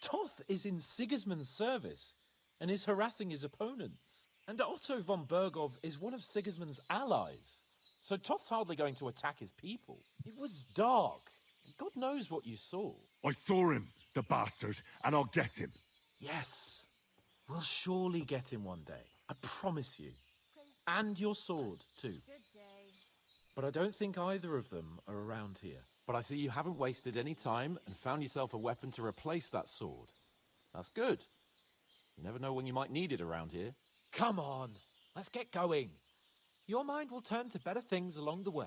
Toth is in Sigismund's service and is harassing his opponents. And Otto von Bergov is one of Sigismund's allies. So Toth's hardly going to attack his people. It was dark. God knows what you saw. I saw him, the bastard, and I'll get him. Yes. We'll surely get him one day. I promise you. And your sword, too. But I don't think either of them are around here. But I see you haven't wasted any time and found yourself a weapon to replace that sword. That's good. You never know when you might need it around here. Come on, let's get going. Your mind will turn to better things along the way.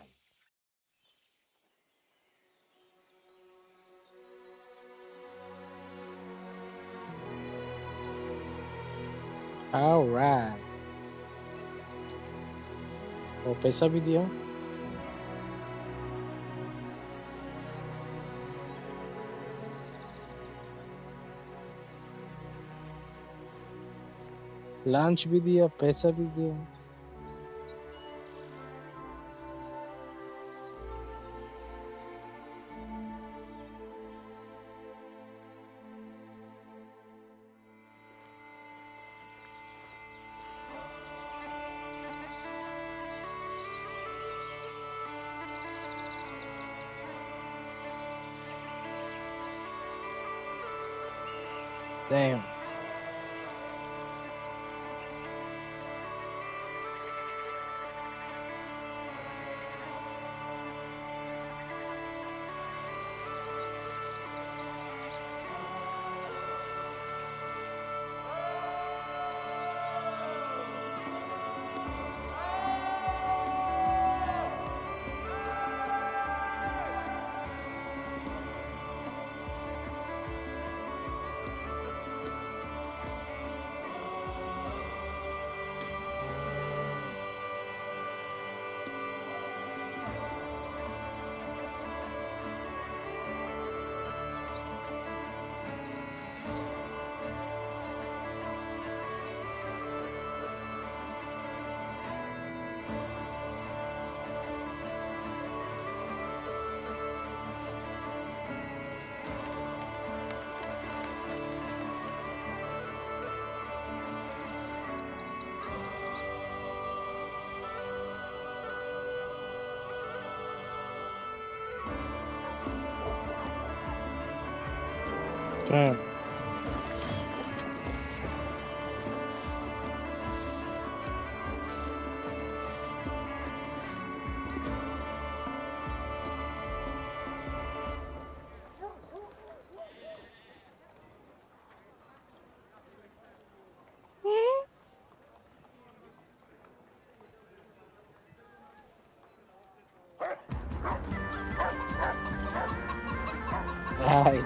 Alright. ¿Pesa video? Launch video, pesa video. Damn. Hmm. Right.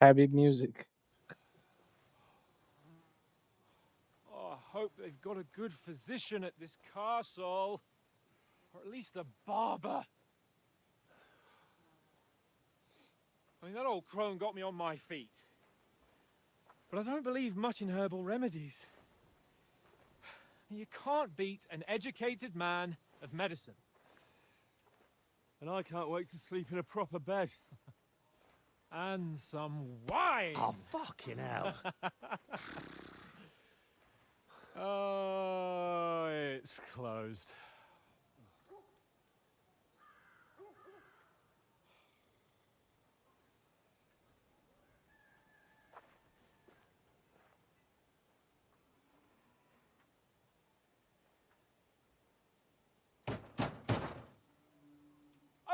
Happy music. Oh, I hope they've got a good physician at this castle. Or at least a barber. I mean, that old crone got me on my feet. But I don't believe much in herbal remedies. You can't beat an educated man of medicine. And I can't wait to sleep in a proper bed. And some wine! Oh, fucking hell. Oh, it's closed.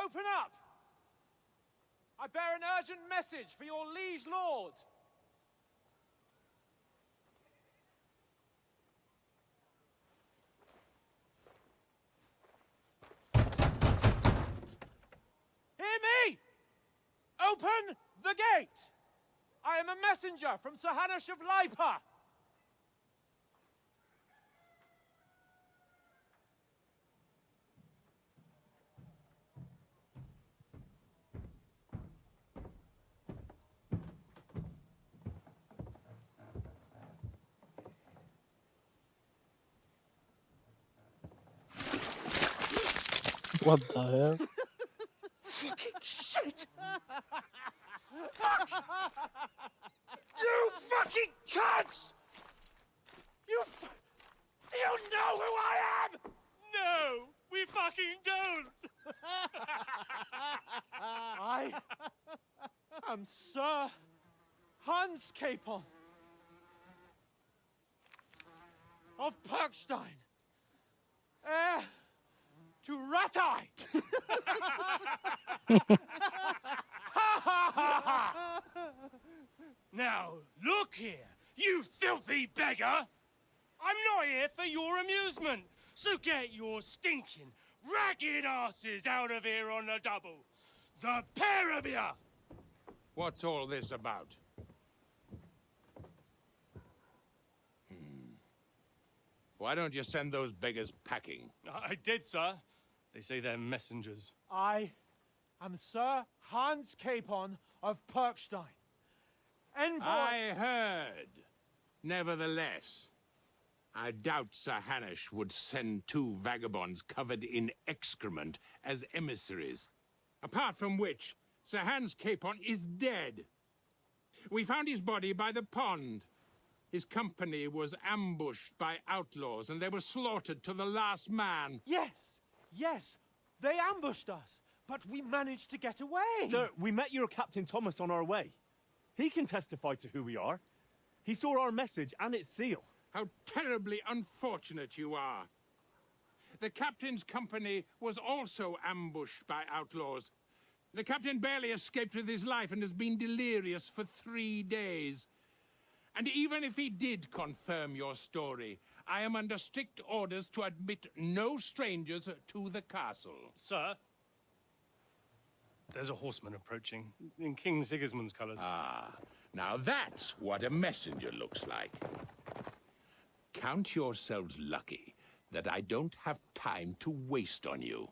Open up! I bear an urgent message for your liege lord. Hear me! Open the gate! I am a messenger from Sir Hanush of Lipa. What the hell? Shit! Fuck! You fucking cunts! Do you know who I am? No, we fucking don't! I am Sir Hans Capon of Perkstein, heir to Ratai! Now, look here, you filthy beggar! I'm not here for your amusement, so get your stinking, ragged asses out of here on the double! The pair of you! What's all this about? Why don't you send those beggars packing? I did, sir. They say they're messengers. I am Sir Hans Capon of Perkstein. Envoy... I heard. Nevertheless, I doubt Sir Hanush would send two vagabonds covered in excrement as emissaries. Apart from which, Sir Hans Capon is dead. We found his body by the pond. His company was ambushed by outlaws, and they were slaughtered to the last man. Yes, they ambushed us, but we managed to get away. Sir, we met your Captain Thomas on our way. He can testify to who we are. He saw our message and its seal. How terribly unfortunate you are. The captain's company was also ambushed by outlaws. The captain barely escaped with his life and has been delirious for 3 days. And even if he did confirm your story, I am under strict orders to admit no strangers to the castle. Sir, there's a horseman approaching in King Sigismund's colours. Ah, now that's what a messenger looks like. Count yourselves lucky that I don't have time to waste on you.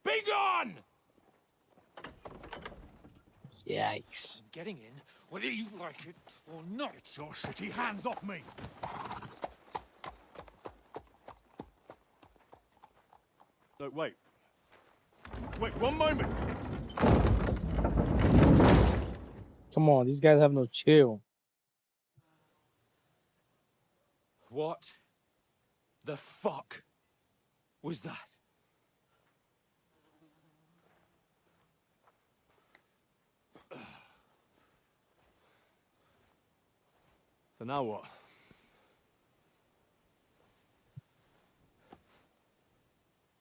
Be gone! Yikes. I'm getting in, whether you like it or not. Get your shitty hands off me! Look, wait. Wait, one moment! Come on, these guys have no chill. What the fuck was that? So now what?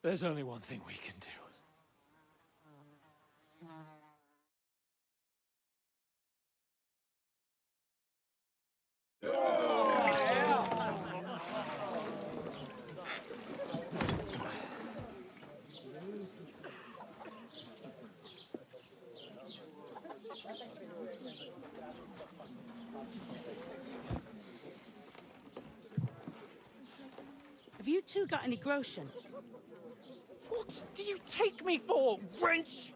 There's only one thing we can do. Have you two got any groschen? What do you take me for, wench?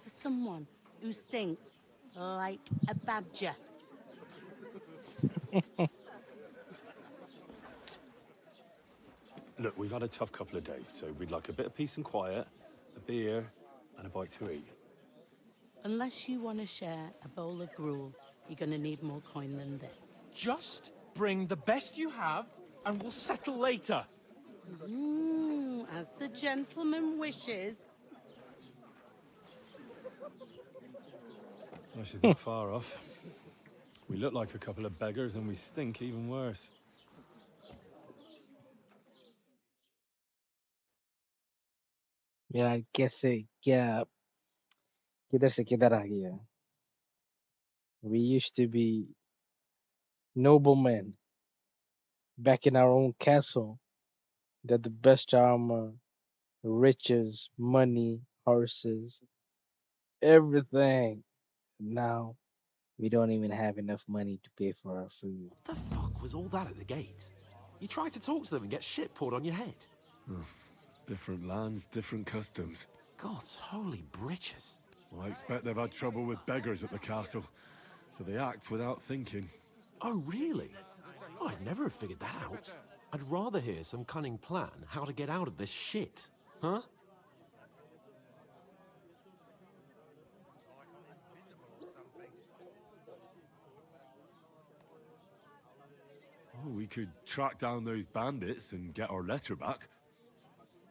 For someone who stinks like a badger. Look, we've had a tough couple of days, so we'd like a bit of peace and quiet, a beer, and a bite to eat. Unless you want to share a bowl of gruel, you're going to need more coin than this. Just bring the best you have, and we'll settle later. As the gentleman wishes. Well, she's not far off. We look like a couple of beggars, and we stink even worse. यार कैसे क्या किधर से किधर आ गया? We used to be noblemen back in our own castle. Got the best armor, riches, money, horses, everything. Now we don't even have enough money to pay for our food. What the fuck was all that at the gate? You tried to talk to them and get shit poured on your head. Different lands, different customs. God's holy britches. Well, I expect they've had trouble with beggars at the castle, so they act without thinking. Oh, really? Oh, I'd never have figured that out. I'd rather hear some cunning plan how to get out of this shit. Huh? Oh, we could track down those bandits and get our letter back.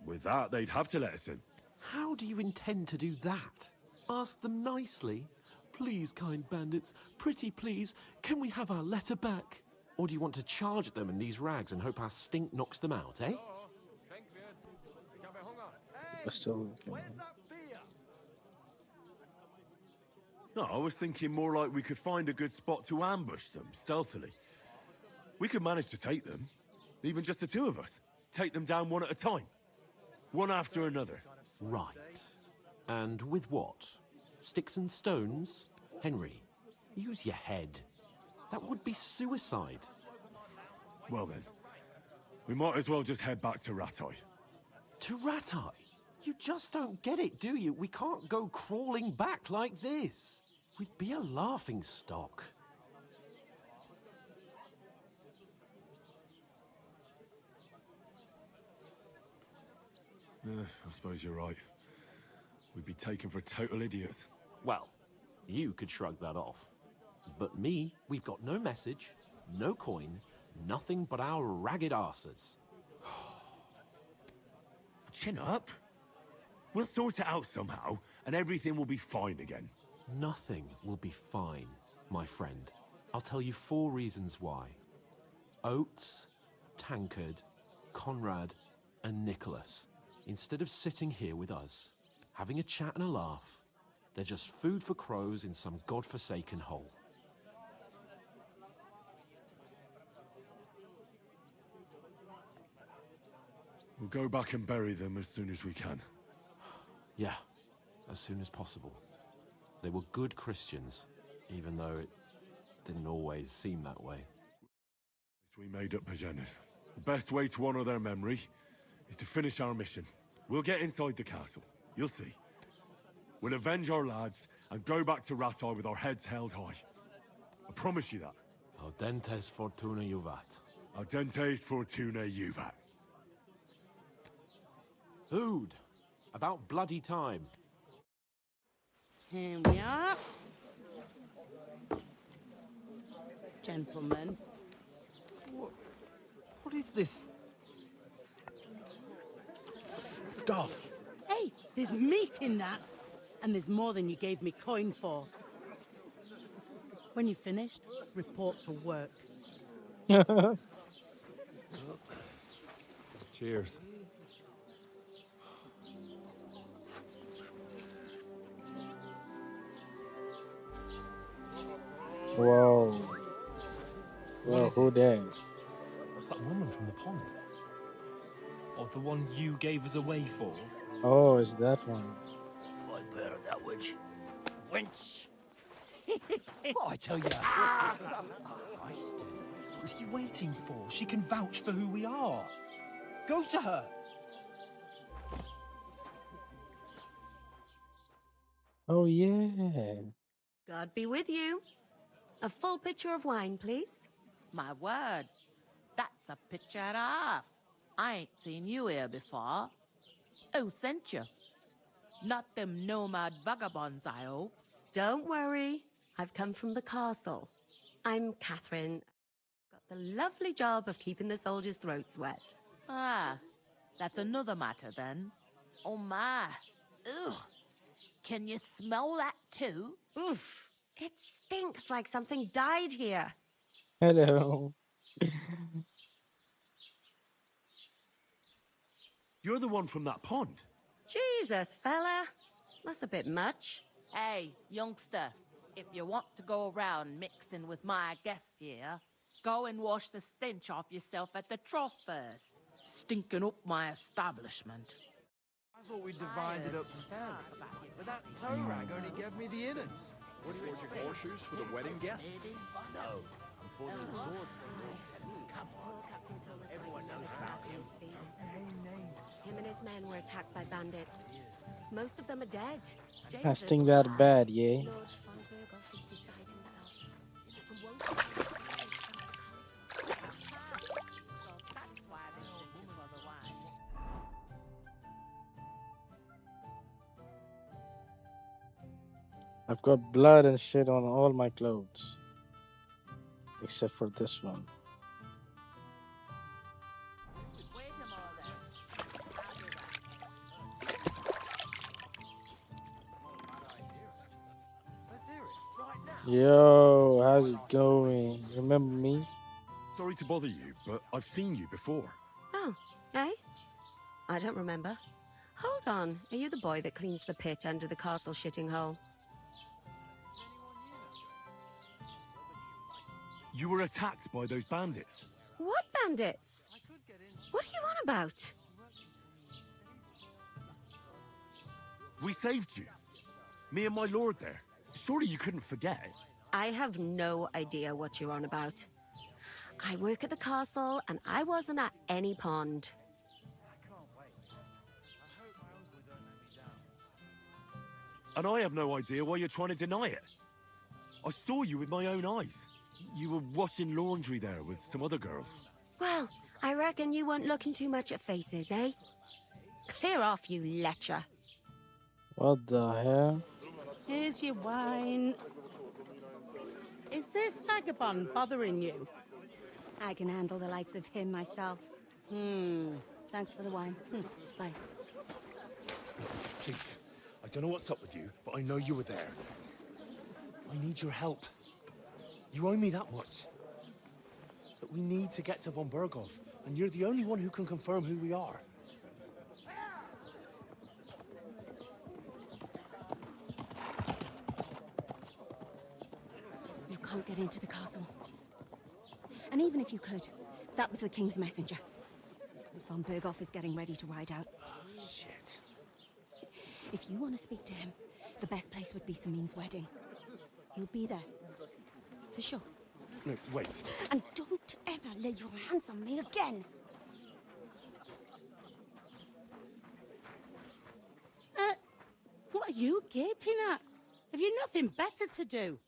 With that, they'd have to let us in. How do you intend to do that? Ask them nicely. Please, kind bandits, pretty please, can we have our letter back? Or do you want to charge them in these rags and hope our stink knocks them out, eh? No, I was thinking more like we could find a good spot to ambush them, stealthily. We could manage to take them, even just the two of us. Take them down one at a time. One after another. Right. And with what? Sticks and stones? Henry, use your head. That would be suicide. Well then, we might as well just head back to Rattay. To Rattay? You just don't get it, do you? We can't go crawling back like this. We'd be a laughing stock. I suppose you're right. We'd be taken for total idiots. Well, you could shrug that off. But me, we've got no message, no coin, nothing but our ragged arses. Chin up. We'll sort it out somehow, and everything will be fine again. Nothing will be fine, my friend. I'll tell you 4 reasons why. Oates, Tankard, Conrad, and Nicholas. Instead of sitting here with us, having a chat and a laugh, they're just food for crows in some godforsaken hole. We'll go back and bury them as soon as we can. Yeah, as soon as possible. They were good Christians, even though it didn't always seem that way. We made up Pagenis. The best way to honor their memory is to finish our mission. We'll get inside the castle. You'll see. We'll avenge our lads and go back to Rattay with our heads held high. I promise you that. Audentes fortuna juvat. Audentes fortuna juvat. Food! About bloody time. Here we are. Gentlemen. What is this stuff? Hey, there's meat in that. And there's more than you gave me coin for. When you're finished, report for work. Cheers. Whoa. Whoa, who there? What's that woman from the pond? Or the one you gave us away for? Oh, it's that one. I bear that witch. Wench! What I tell you? What are you waiting for? She can vouch for who we are. Go to her. Oh, yeah. God be with you. A full pitcher of wine, please. My word, that's a picture and a half. I ain't seen you here before. Who sent you? Not them nomad vagabonds, I hope. Don't worry. I've come from the castle. I'm Catherine. Got the lovely job of keeping the soldiers' throats wet. Ah, that's another matter then. Oh my. Ugh. Can you smell that too? Oof. It stinks like something died here. Hello. You're the one from that pond. Jesus, fella. That's a bit much. Hey, youngster, if you want to go around mixing with my guests here, go and wash the stench off yourself at the trough first. Stinking up my establishment. I thought we divided up fairly, but that toe rag only gave me the innards. What do you want your horseshoes for the wedding guests? No. Everyone knows about him. Him and his men were attacked by bandits. Most of them are dead. I stink that bad, yeah. Lord von Berghoff is beside himself. And won't So that's why this woman for the wine. I've got blood and shit on all my clothes. Except for this one. Wait a moment. I'll do that. Let's hear it. Right now. Yo, how's it going? Remember me? Sorry to bother you, but I've seen you before. Oh, eh? I don't remember. Hold on. Are you the boy that cleans the pit under the castle shitting hole? You were attacked by those bandits. What bandits? What are you on about? We saved you. Me and my lord there. Surely you couldn't forget. I have no idea what you're on about. I work at the castle, and I wasn't at any pond. And I have no idea why you're trying to deny it. I saw you with my own eyes. You were washing laundry there with some other girls. Well, I reckon you weren't looking too much at faces, eh? Clear off, you lecher. What the hell? Here's your wine. Is this vagabond bothering you? I can handle the likes of him myself. Thanks for the wine. Bye. Please, I don't know what's up with you, but I know you were there. I need your help. You owe me that much. But we need to get to von Berghoff, and you're the only one who can confirm who we are. You can't get into the castle. And even if you could, that was the king's messenger. Von Berghoff is getting ready to ride out. Shit. If you want to speak to him, the best place would be Samin's wedding. He'll be there. For sure. No, wait. And don't ever lay your hands on me again. What are you gaping at? Have you nothing better to do?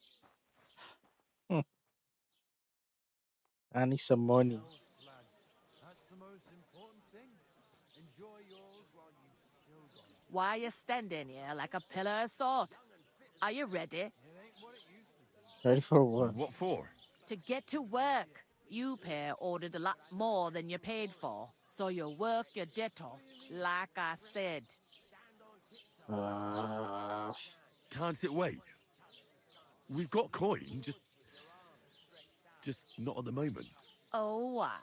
I need some money. That's the most important thing. Enjoy yours while you've still got it. Why you standing here like a pillar of salt? Are you ready? Ready for what? What for? To get to work. You pair ordered a lot more than you paid for, so you'll work your debt off, like I said. Can't it wait? We've got coin, just not at the moment. Oh, why?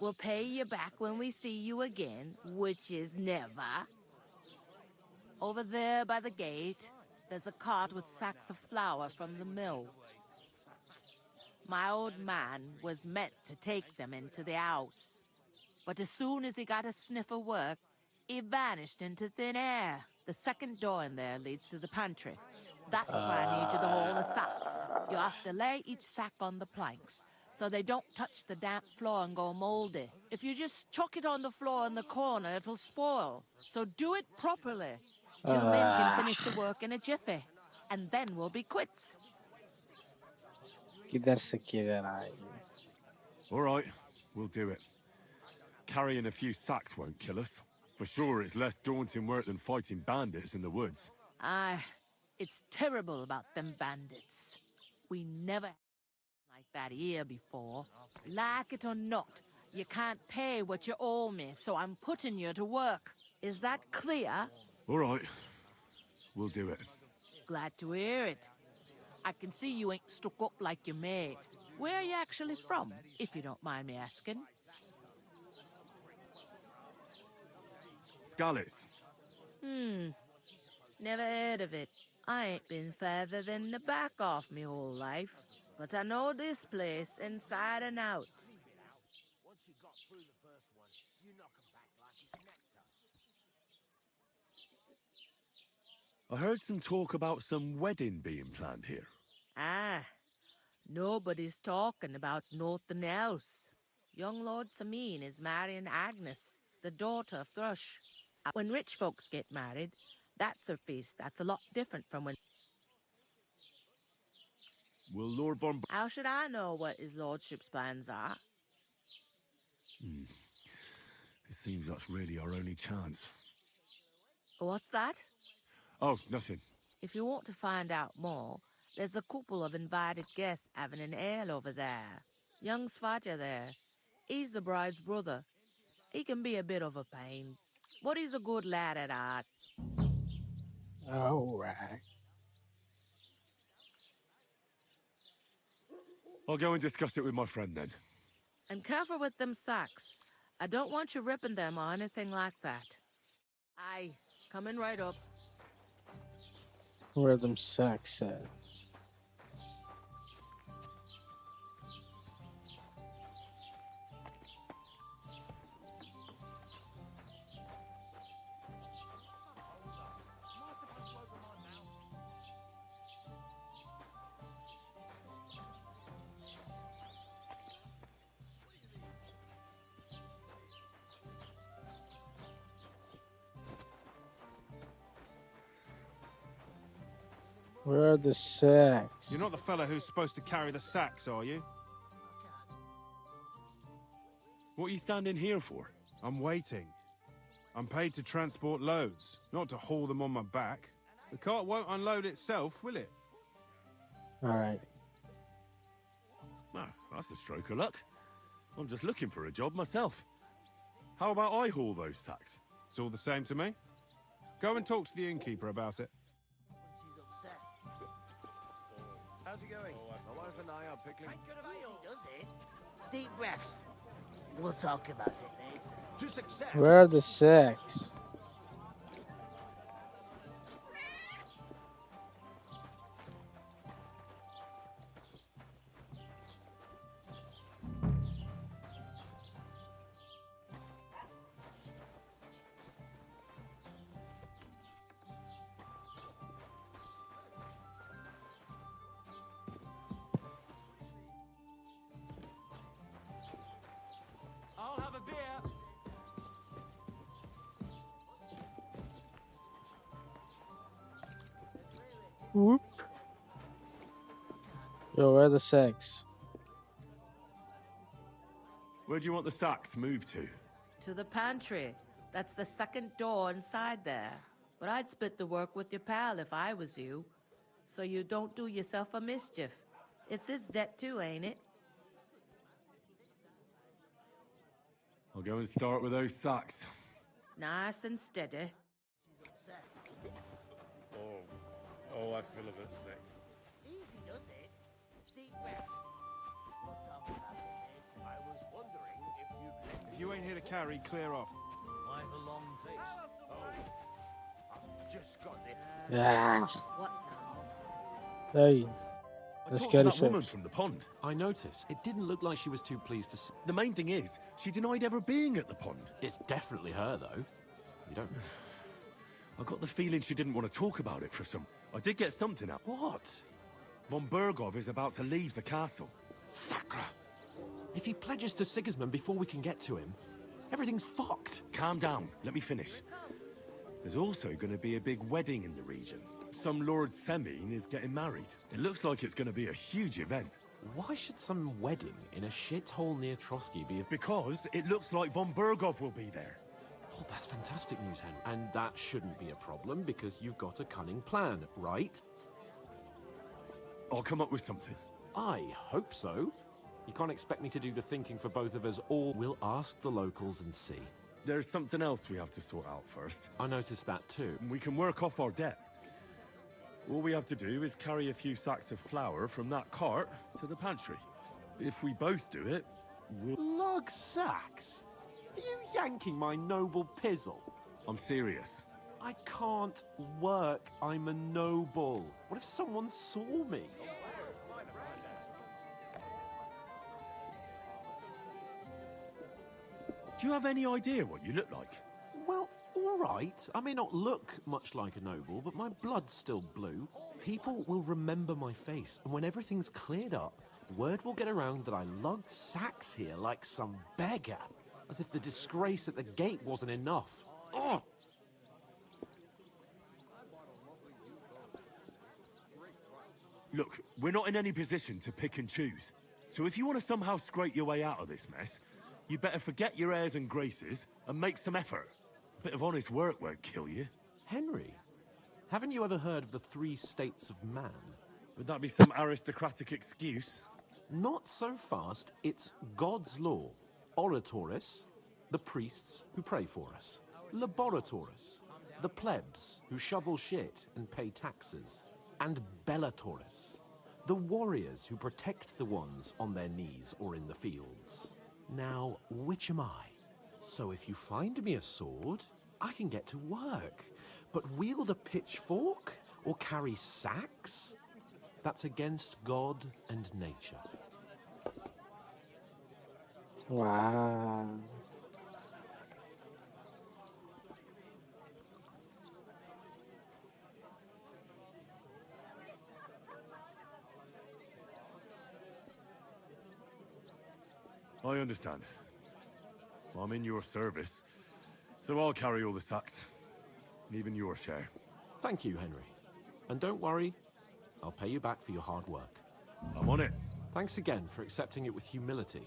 We'll pay you back when we see you again, which is never. Over there by the gate, there's a cart with sacks of flour from the mill. My old man was meant to take them into the house. But as soon as he got a sniff of work, he vanished into thin air. The second door in there leads to the pantry. That's where I need you to hold the sacks. You have to lay each sack on the planks, so they don't touch the damp floor and go moldy. If you just chuck it on the floor in the corner, it'll spoil. So do it properly. Two men can finish the work in a jiffy, and then we'll be quits. Giderse gider ay. All right, we'll do it. Carrying a few sacks won't kill us. For sure, it's less daunting work than fighting bandits in the woods. Aye, it's terrible about them bandits. We never like that here before. Like it or not, you can't pay what you owe me, so I'm putting you to work. Is that clear? All right, we'll do it. Glad to hear it. I can see you ain't stuck up like your mate. Where are you actually from, if you don't mind me asking? Skalitz. Never heard of it. I ain't been further than the back off me whole life. But I know this place inside and out. I heard some talk about some wedding being planned here. Ah, nobody's talking about nothing else. Young Lord Sameen is marrying Agnes, the daughter of Thrush. When rich folks get married, that's a feast that's a lot different from when... Will Lord von... How should I know what his lordship's plans are? It seems that's really our only chance. What's that? Oh, nothing. If you want to find out more, there's a couple of invited guests having an ale over there. Young Svatja there. He's the bride's brother. He can be a bit of a pain, but he's a good lad at heart. All right. I'll go and discuss it with my friend then. And careful with them sacks. I don't want you ripping them or anything like that. Aye, coming right up. Where are them sacks at? Where are the sacks? You're not the fella who's supposed to carry the sacks, are you? What are you standing here for? I'm waiting. I'm paid to transport loads, not to haul them on my back. The cart won't unload itself, will it? All right. Well, that's a stroke of luck. I'm just looking for a job myself. How about I haul those sacks? It's all the same to me. Go and talk to the innkeeper about it. How's it going? My wife and I are pickling. Does it? Deep breaths. We'll talk about it later. To success. Where are the sacks? I'll have a beer. Whoop. Yo, where are the sacks? Where do you want the sacks moved to? To the pantry. That's the second door inside there. But I'd split the work with your pal if I was you, so you don't do yourself a mischief. It's his debt too, ain't it? I'll go and start with those sacks. Nice and steady. Oh, I feel a bit sick. Easy does it. Deep breath. What's up with us, I was wondering if you'd If you ain't here to carry, clear off. mind the long face. I've just got it. Yeah. What Hey. I Let's talked get to it that woman fixed. from the pond. I noticed. It didn't look like she was too pleased to see. The main thing is, she denied ever being at the pond. It's definitely her, though. You don't... I got the feeling she didn't want to talk about it for some... I did get something out. What? Von Bergov is about to leave the castle. Sacra! If he pledges to Sigismund before we can get to him, everything's fucked. Calm down. Let me finish. There's also going to be a big wedding in the region. Some Lord Semine is getting married. It looks like it's going to be a huge event. Why should some wedding in a shithole near Trotsky be a... Because it looks like Von Bergov will be there. Oh, that's fantastic news, Henry. And that shouldn't be a problem, because you've got a cunning plan, right? I'll come up with something. I hope so. You can't expect me to do the thinking for both of us, or we'll ask the locals and see. There's something else we have to sort out first. I noticed that too. We can work off our debt. All we have to do is carry a few sacks of flour from that cart to the pantry. If we both do it, we'll... Lug sacks? Are you yanking my noble pizzle? I'm serious. I can't work. I'm a noble. What if someone saw me? Do you have any idea what you look like? Well, all right. I may not look much like a noble, but my blood's still blue. People will remember my face, and when everything's cleared up, word will get around that I lugged sacks here like some beggar. As if the disgrace at the gate wasn't enough. Ugh! Look, we're not in any position to pick and choose. So if you want to somehow scrape your way out of this mess, you better forget your airs and graces and make some effort. A bit of honest work won't kill you. Henry, haven't you ever heard of the 3 states of man? Would that be some aristocratic excuse? Not so fast. It's God's law. Oratoris, the priests who pray for us. Laboratoris, the plebs who shovel shit and pay taxes. And Bellatoris, the warriors who protect the ones on their knees or in the fields. Now, which am I? So if you find me a sword, I can get to work. But wield a pitchfork or carry sacks? That's against God and nature. Wow. I understand. I'm in your service, so I'll carry all the sacks. Even your share. Thank you, Henry. And don't worry, I'll pay you back for your hard work. I'm on it. Thanks again for accepting it with humility.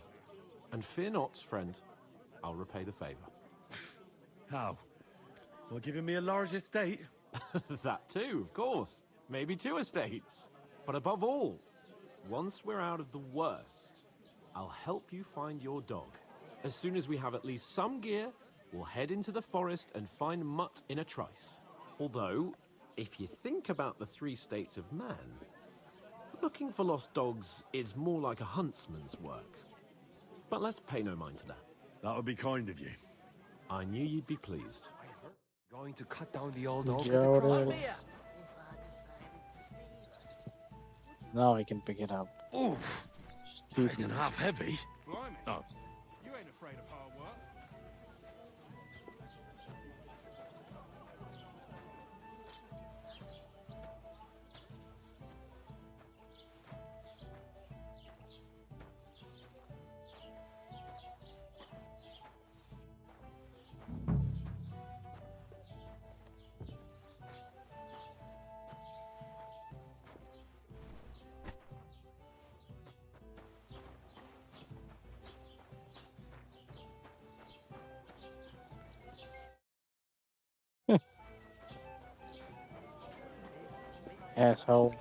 And fear not, friend, I'll repay the favor. How? Well, giving me a large estate? That too, of course. Maybe 2 estates. But above all, once we're out of the worst, I'll help you find your dog. As soon as we have at least some gear, we'll head into the forest and find Mutt in a trice. Although, if you think about the 3 states of man, looking for lost dogs is more like a huntsman's work. But let's pay no mind to that. That would be kind of you. I knew you'd be pleased. Going to cut down the old oak at the Jordan. crossroads. Now I can pick it up. Oof! Stupid. Isn't half heavy. Blimey. Oh. You ain't afraid of hard work. Asshole.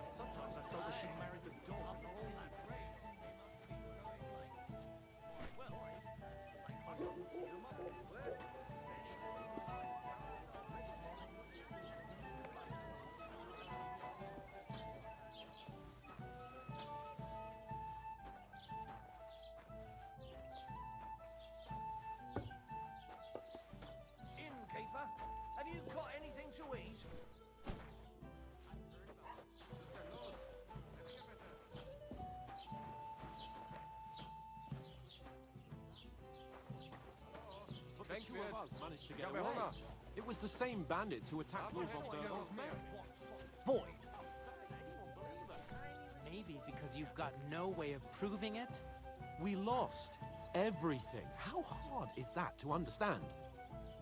Innkeeper, have you got anything to eat? But the two of us managed to get away. It was the same bandits who attacked Lord von Burgos' men. Void. Maybe because you've got no way of proving it? We lost everything. How hard is that to understand?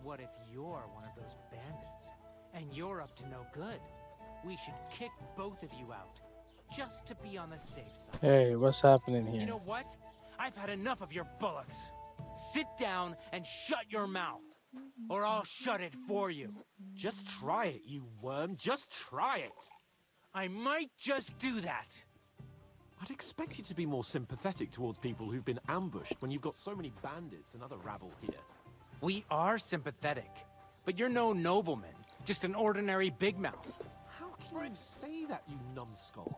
What if you're one of those bandits, and you're up to no good? We should kick both of you out, just to be on the safe side. Hey, what's happening here? You know what? I've had enough of your bullocks. Sit down and shut your mouth, or I'll shut it for you. Just try it, you worm. Just try it. I might just do that. I'd expect you to be more sympathetic towards people who've been ambushed when you've got so many bandits and other rabble here. We are sympathetic, but you're no nobleman, just an ordinary big mouth. How can you say that, you numbskull?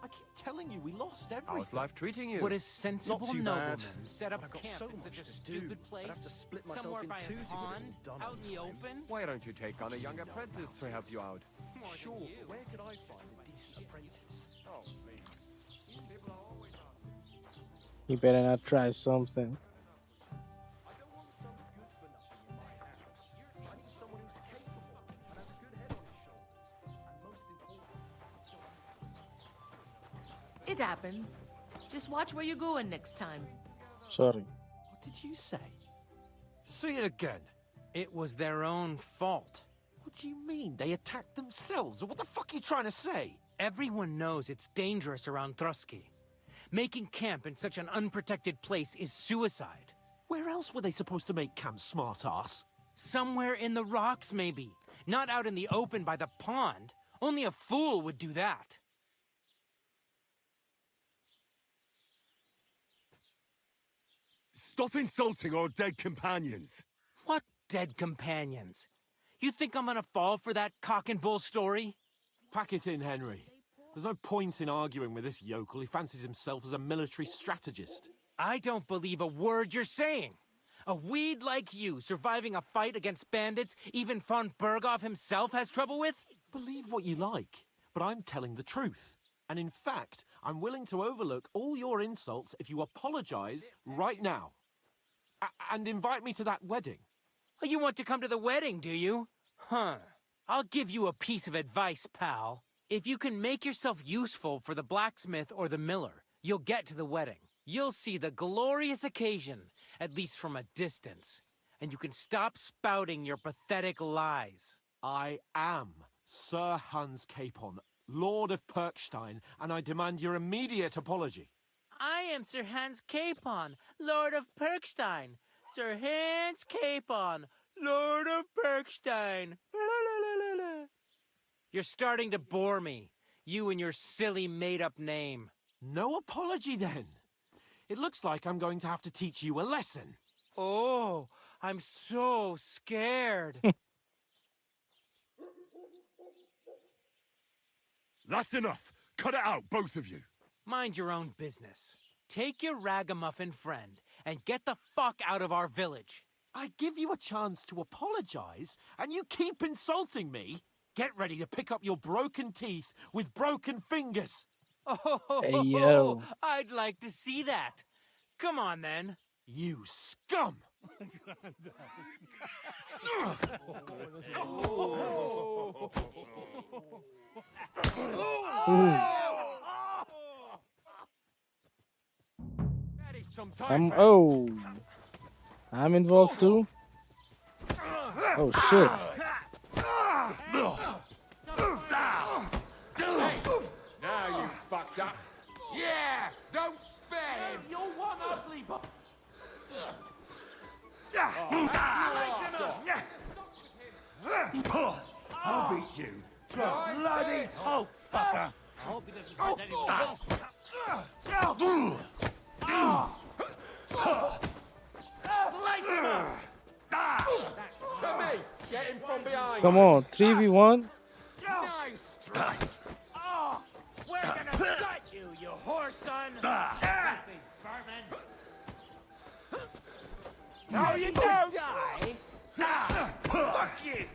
I keep telling you we lost everything. How's life treating you? Would a sensible Not too nobleman bad. set up I've got camp so in such much a to do. stupid place? I'd have to split myself somewhere in by two a to get it pond, all done out on in the time. open? Why don't you take on a young apprentice to help you out? Sure, but where could I find a decent apprentice? Oh, please. People are always asking. You better not try something. I don't want some good for nothing in my house. I need someone who's capable and has a good head on his shoulders. And most important, It happens. Just watch where you're going next time. Sorry. What did you say? Say it again. It was their own fault. What do you mean? They attacked themselves? What the fuck are you trying to say? Everyone knows it's dangerous around Trotsky. Making camp in such an unprotected place is suicide. Where else were they supposed to make camp, smartass? Somewhere in the rocks, maybe. Not out in the open by the pond. Only a fool would do that. Stop insulting our dead companions. What dead companions? You think I'm gonna fall for that cock and bull story? Pack it in, Henry. There's no point in arguing with this yokel. He fancies himself as a military strategist. I don't believe a word you're saying. A weed like you surviving a fight against bandits even von Berghoff himself has trouble with? Believe what you like, but I'm telling the truth. And in fact, I'm willing to overlook all your insults if you apologize right now. And invite me to that wedding. Oh, you want to come to the wedding, do you? Huh. I'll give you a piece of advice, pal. If you can make yourself useful for the blacksmith or the miller, you'll get to the wedding. You'll see the glorious occasion, at least from a distance. And you can stop spouting your pathetic lies. I am Sir Hans Capon, Lord of Perkstein, and I demand your immediate apology. I am Sir Hans Capon, Lord of Perkstein. Sir Hans Capon, Lord of Perkstein. You're starting to bore me, you and your silly made-up name. No apology, then. It looks like I'm going to have to teach you a lesson. Oh, I'm so scared. That's enough. Cut it out, both of you. Mind your own business. Take your ragamuffin friend and get the fuck out of our village. I give you a chance to apologize, and you keep insulting me. Get ready to pick up your broken teeth with broken fingers. Oh, Hey, yo. I'd like to see that. Come on, then. You scum! Oh, I'm involved too. Oh shit! Now you fucked up. Yeah, don't spare him. You're one ugly I'll beat you. Bloody hope, fucker! I hope he doesn't hurt anyone else. Slice him up! To me! Get him from behind! Come on, 3v1. Nice strike! Oh, we're gonna gut you, you whore son! Filthy vermin! No, you don't! Die! Fuck you!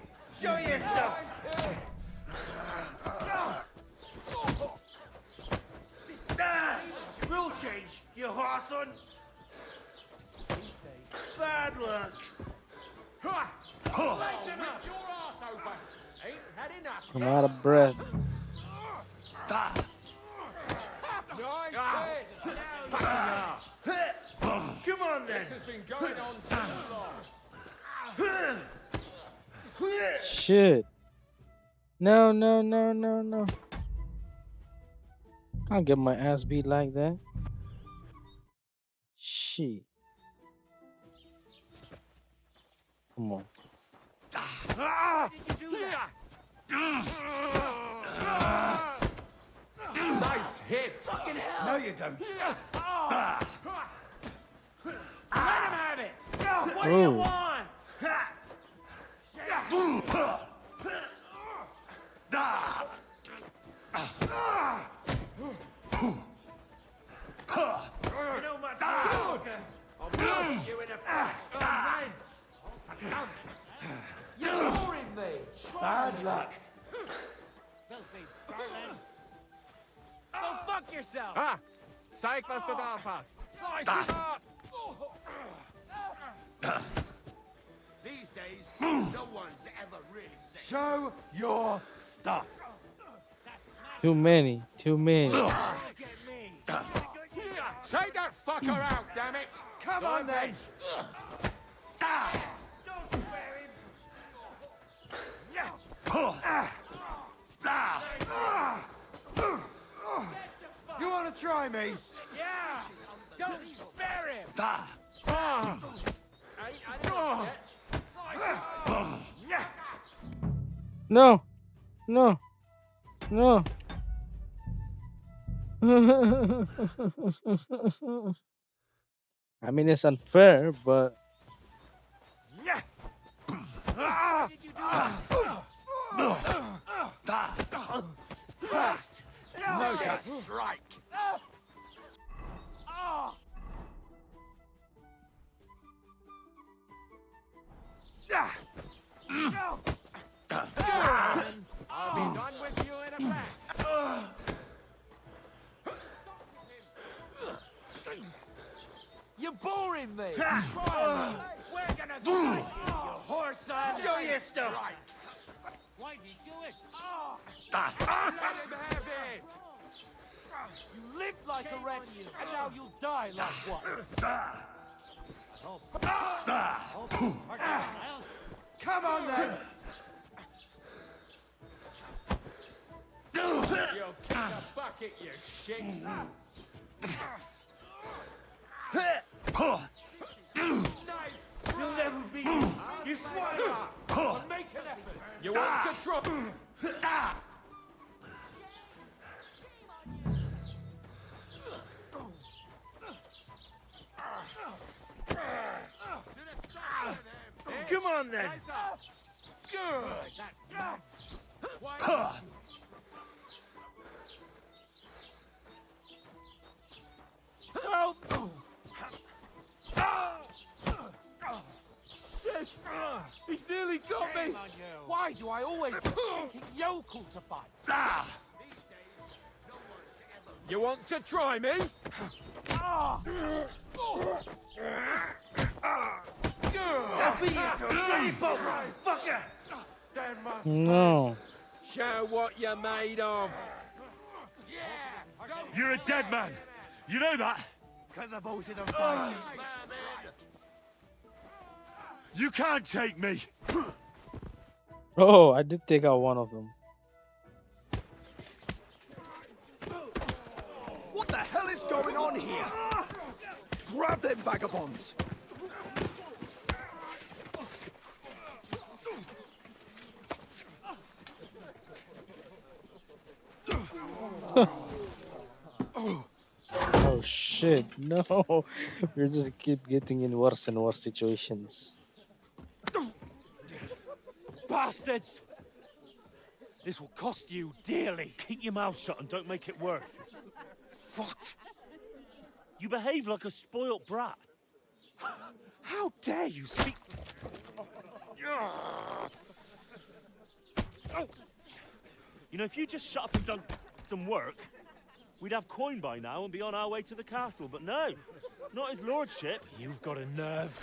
Show your stuff! Rule change, you horson! Bad luck! Slice him up! Your arse open! Ain't had enough! I'm out of breath. Nice hit! Come on then! This has been going on too long! Shit. No, no, no, no, no. Can't get my ass beat like that. Shit. Come on. Nice hit! Fucking hell! No, you don't. Let him have it! What do you Ooh. want? You know what, fucker? I'll put you in a pack. You're boring me! Bad luck. Filthy vermin! Go fuck yourself! Ah! Zeig, was du da hast! Slice him up! These days, no one's ever really said. Show your stuff. Too many. Too many. Take that fucker out, damn it! Come on then. Don't swear him. You want to try me? Yeah! Don't spare him! No. No. No. I mean, it's unfair, but No just strike. I'll be done with you in a flash! You're boring me! We're gonna gut you, you whore son! Show your stuff. Why'd you do it? Let him have it! You lived like a wretch, and now you'll die like one! Come on then. You'll kick a bucket, you shit! You'll never beat me. You swine. Make an effort! You want to drop? Come on then. Shit! He's nearly got me! Why do I always get fucking yokel to fight? You want to try me? Defeat yourself, silly bugger, fucker. no. Show what you're made of. You're a dead man. You know that? Cut the bullshit and fight. You can't take me. Oh, I did take out one of them. What the hell is going on here? Grab them vagabonds! Oh shit, no. We're just keep getting in worse and worse situations. Bastards! This will cost you dearly. Keep your mouth shut and don't make it worse. What? You behave like a spoilt brat. How dare you speak... You know, if you just shut up and done some work, we'd have coin by now and be on our way to the castle. But no, not his lordship. You've got a nerve.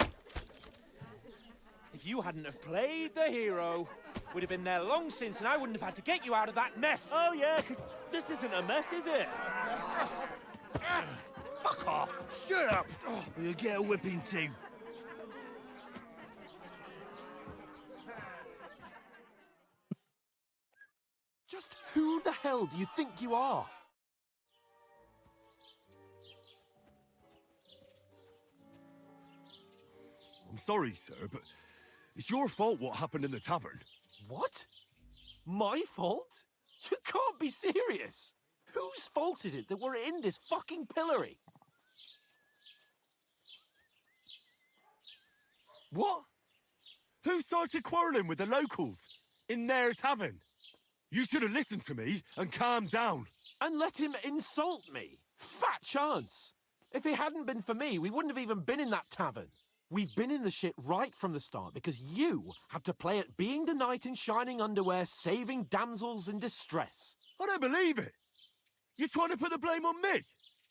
If you hadn't have played the hero, we'd have been there long since and I wouldn't have had to get you out of that nest. Oh yeah, because this isn't a mess, is it? Fuck off. Shut up, or you'll get a whipping too. Just who the hell do you think you are? I'm sorry, sir, but it's your fault what happened in the tavern. What? My fault? You can't be serious. Whose fault is it that we're in this fucking pillory? What? Who started quarrelling with the locals in their tavern? You should have listened to me and calmed down. And let him insult me? Fat chance. If it hadn't been for me, we wouldn't have even been in that tavern. We've been in the shit right from the start because you had to play at being the knight in shining underwear, saving damsels in distress. I don't believe it. You're trying to put the blame on me?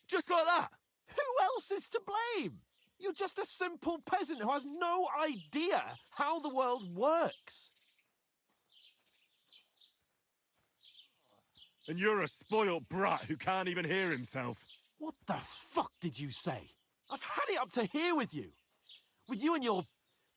Just like that? Who else is to blame? You're just a simple peasant who has no idea how the world works. And you're a spoilt brat who can't even hear himself. What the fuck did you say? I've had it up to here with you. With you and your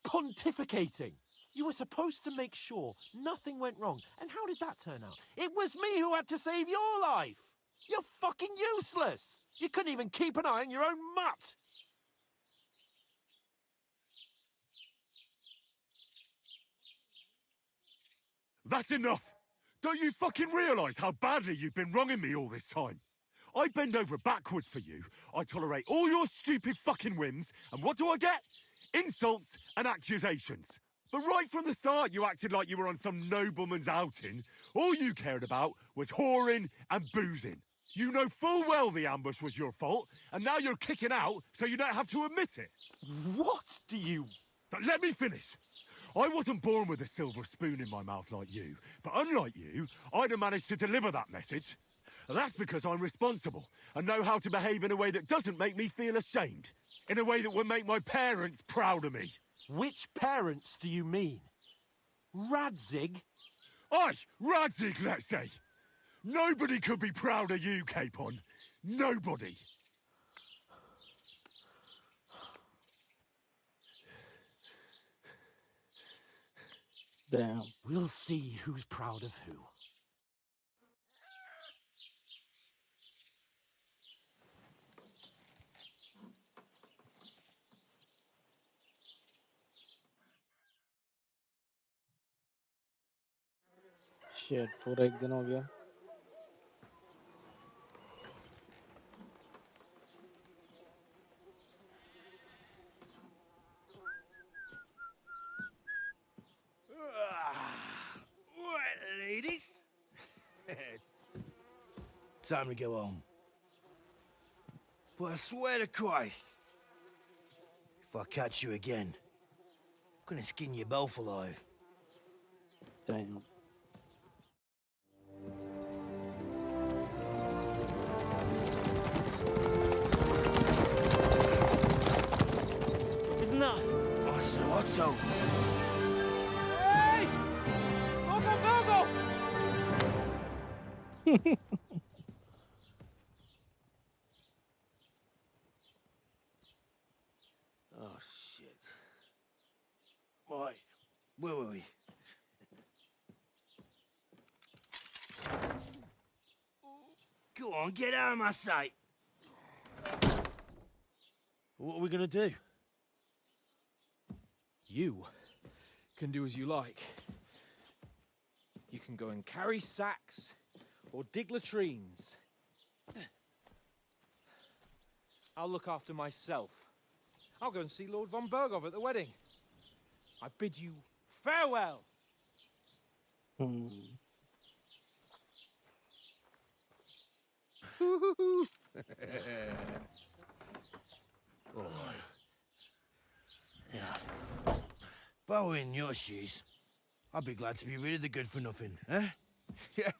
pontificating. You were supposed to make sure nothing went wrong. And how did that turn out? It was me who had to save your life. You're fucking useless. You couldn't even keep an eye on your own mutt. That's enough. Don't you fucking realise how badly you've been wronging me all this time? I bend over backwards for you. I tolerate all your stupid fucking whims. And what do I get? Insults and accusations. But right from the start, you acted like you were on some nobleman's outing. All you cared about was whoring and boozing. You know full well the ambush was your fault, and now you're kicking out so you don't have to admit it. What do you... But let me finish. I wasn't born with a silver spoon in my mouth like you, but unlike you, I'd have managed to deliver that message. That's because I'm responsible and know how to behave in a way that doesn't make me feel ashamed. In a way that would make my parents proud of me. Which parents do you mean? Radzig? Aye, Radzig, let's say. Nobody could be proud of you, Capon. Nobody. Damn. We'll see who's proud of who. Shit, पूरा एक दिन हो गया. Right, ladies. Time to go home. But I swear to Christ, if I catch you again, I'm gonna skin you both alive. Damn. Isn't that? Otto. Hey! Go! Oh, shit. Right. Where were we? Go on, get out of my sight. What are we gonna do? You can do as you like. You can go and carry sacks, or dig latrines, I'll look after myself. I'll go and see Lord von Bergov at the wedding. I bid you farewell. All right. Yeah. If I were in your shoes, I'd be glad to be rid of the good-for-nothing, eh? Yeah.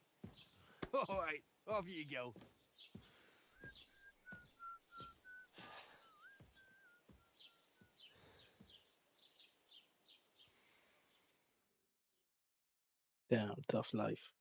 All right, off you go. Damn, tough life.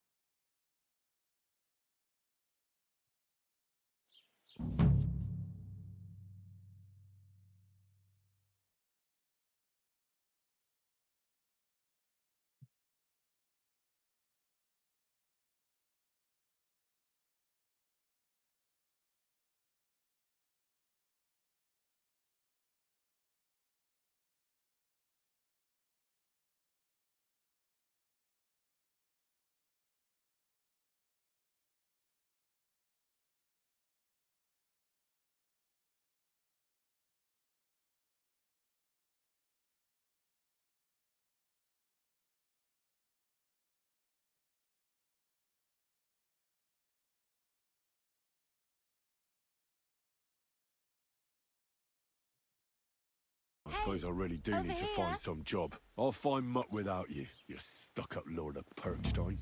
I suppose I really do need to find some job. I'll find muck without you, you stuck-up Lord of Perkstein.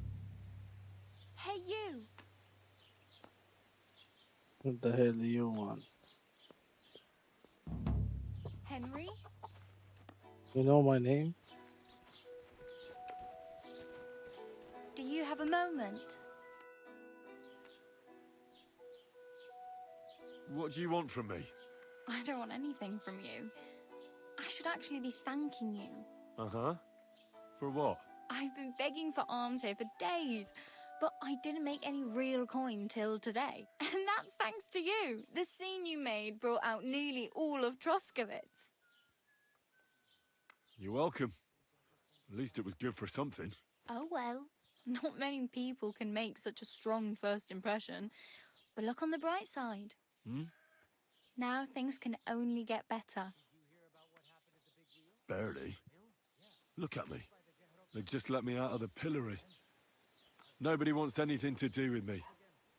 Hey, you! What the hell do you want? Henry? You know my name? Do you have a moment? What do you want from me? I don't want anything from you. I should actually be thanking you. Uh-huh. For what? I've been begging for alms here for days, but I didn't make any real coin till today. And that's thanks to you. The scene you made brought out nearly all of Troskowitz. You're welcome. At least it was good for something. Oh well, not many people can make such a strong first impression. But look on the bright side. Now things can only get better. Barely. Look at me. They just let me out of the pillory. Nobody wants anything to do with me.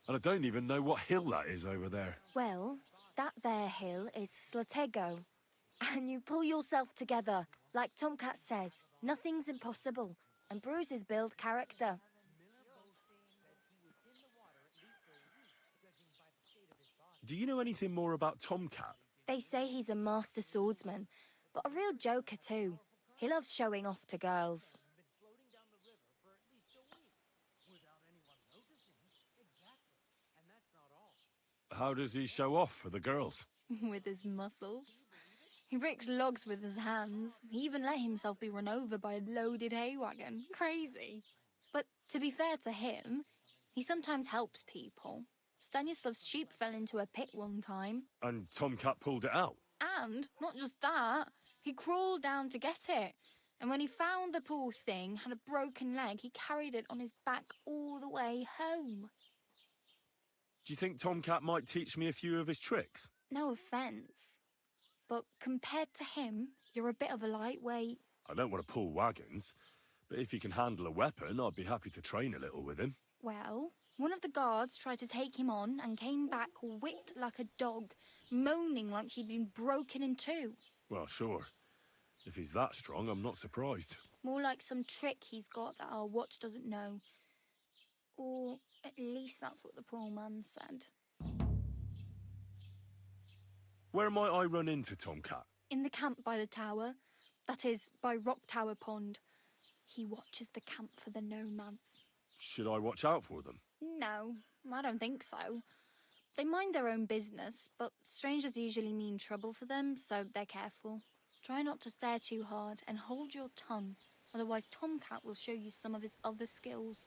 And I don't even know what hill that is over there. Well, that there hill is Slatego. And you pull yourself together. Like Tomcat says, nothing's impossible. And bruises build character. Do you know anything more about Tomcat? They say he's a master swordsman, but a real joker too. He loves showing off to girls. How does he show off for the girls? With his muscles. He ricks logs with his hands. He even let himself be run over by a loaded hay wagon. Crazy. But to be fair to him, he sometimes helps people. Stanislav's sheep fell into a pit one time. And Tomcat pulled it out? And not just that, he crawled down to get it. And when he found the poor thing had a broken leg, he carried it on his back all the way home. Do you think Tomcat might teach me a few of his tricks? No offence, but compared to him, you're a bit of a lightweight. I don't want to pull wagons, but if he can handle a weapon, I'd be happy to train a little with him. Well, one of the guards tried to take him on and came back whipped like a dog, moaning like he'd been broken in two. Well, sure. If he's that strong, I'm not surprised. More like some trick he's got that our watch doesn't know. Or at least that's what the poor man said. Where might I run into Tomcat? In the camp by the tower. That is, by Rock Tower Pond. He watches the camp for the nomads. Should I watch out for them? No, I don't think so. They mind their own business, but strangers usually mean trouble for them, so they're careful. Try not to stare too hard and hold your tongue, otherwise Tomcat will show you some of his other skills.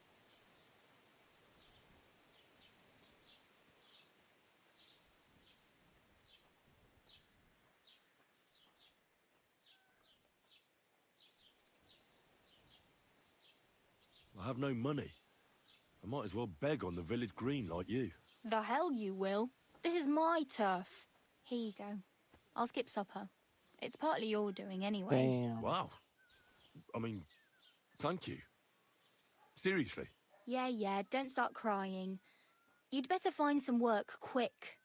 I have no money. I might as well beg on the village green like you. The hell you will. This is my turf. Here you go. I'll skip supper. It's partly your doing anyway. Damn. Wow. I mean, thank you. Seriously. Yeah, don't start crying. You'd better find some work quick.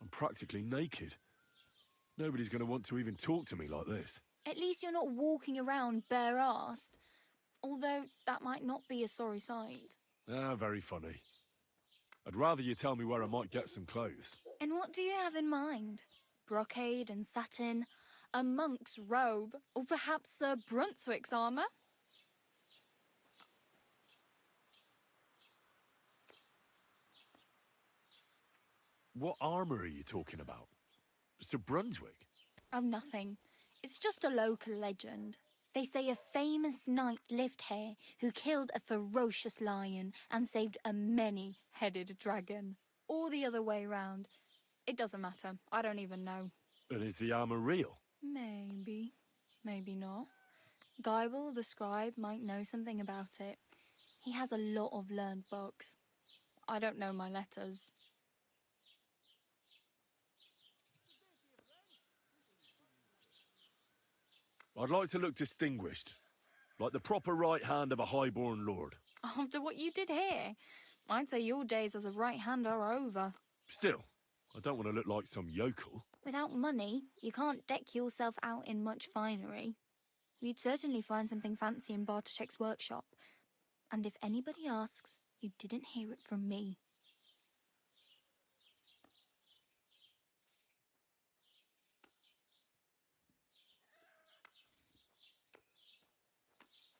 I'm practically naked. Nobody's going to want to even talk to me like this. At least you're not walking around bare-assed. Although, that might not be a sorry sight. Ah, very funny. I'd rather you tell me where I might get some clothes. And what do you have in mind? Brocade and satin? A monk's robe? Or perhaps Sir Brunswick's armour? What armour are you talking about? Sir Brunswick? Oh, nothing. It's just a local legend. They say a famous knight lived here who killed a ferocious lion and saved a many-headed dragon. Or the other way round. It doesn't matter. I don't even know. And is the armour real? Maybe. Maybe not. Geibel, the scribe, might know something about it. He has a lot of learned books. I don't know my letters. I'd like to look distinguished. Like the proper right hand of a highborn lord. After what you did here, I'd say your days as a right hand are over. Still, I don't want to look like some yokel. Without money, you can't deck yourself out in much finery. You'd certainly find something fancy in Bartoszek's workshop. And if anybody asks, you didn't hear it from me.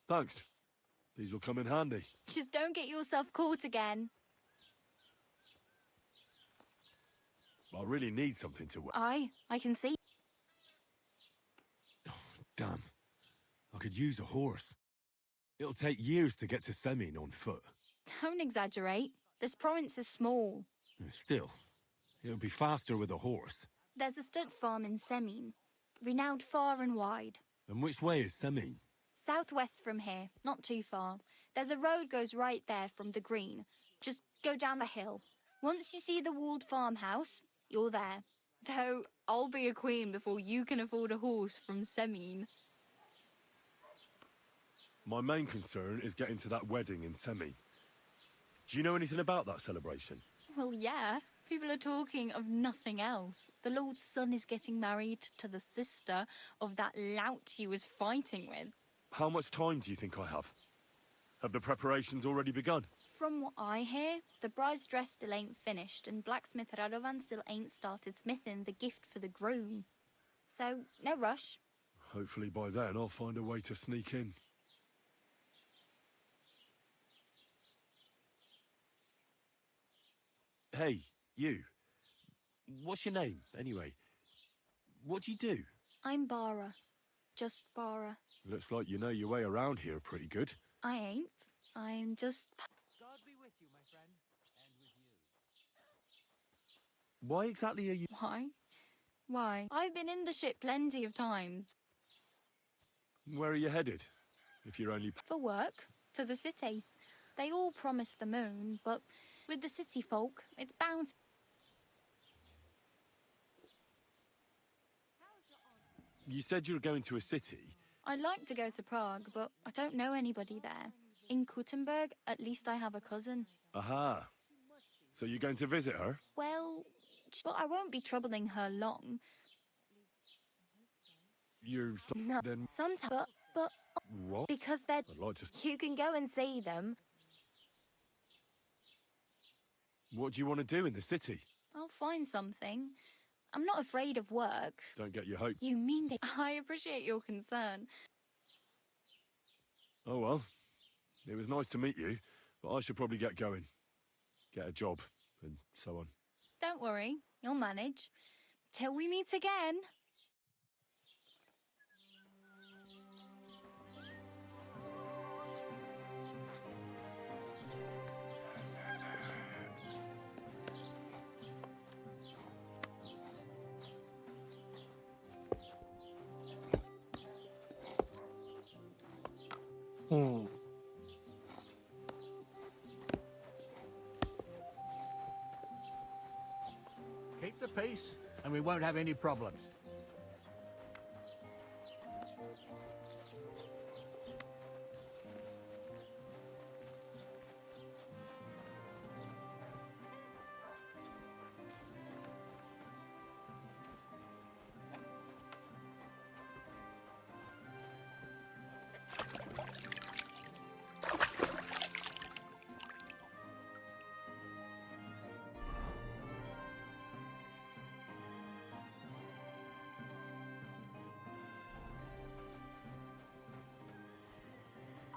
Thanks. These will come in handy. Just don't get yourself caught again. I really need something to wear. I can see. Damn. I could use a horse. It'll take years to get to Semin on foot. Don't exaggerate. This province is small. Still, it'll be faster with a horse. There's a stud farm in Semin, renowned far and wide. And which way is Semin? Southwest from here, not too far. There's a road goes right there from the green. Just go down the hill. Once you see the walled farmhouse, you're there. Though, I'll be a queen before you can afford a horse from Semin. My main concern is getting to that wedding in Semin. Do you know anything about that celebration? Well, yeah. People are talking of nothing else. The Lord's son is getting married to the sister of that lout he was fighting with. How much time do you think I have? Have the preparations already begun? From what I hear, the bride's dress still ain't finished, and blacksmith Radovan still ain't started smithing the gift for the groom. So, no rush. Hopefully by then I'll find a way to sneak in. Hey, you. What's your name, anyway? What do you do? I'm Bara. Just Bara. Looks like you know your way around here pretty good. I ain't. I'm just... God be with you, my friend. And with you. Why exactly are you... Why? Why? I've been in the ship plenty of times. Where are you headed? If you're only... For work. To the city. They all promise the moon, but with the city folk, it's bound to... You said you were going to a city. I'd like to go to Prague, but I don't know anybody there. In Kuttenberg, at least I have a cousin. Aha. So you're going to visit her? Well, but I won't be troubling her long. You're... No, then... sometimes, but... What? Because they're... I'd like to... You can go and see them. What do you want to do in the city? I'll find something. I'm not afraid of work. Don't get your hopes. You mean that... I appreciate your concern. Oh well. It was nice to meet you, but I should probably get going. Get a job, and so on. Don't worry, you'll manage. Till we meet again. and we won't have any problems.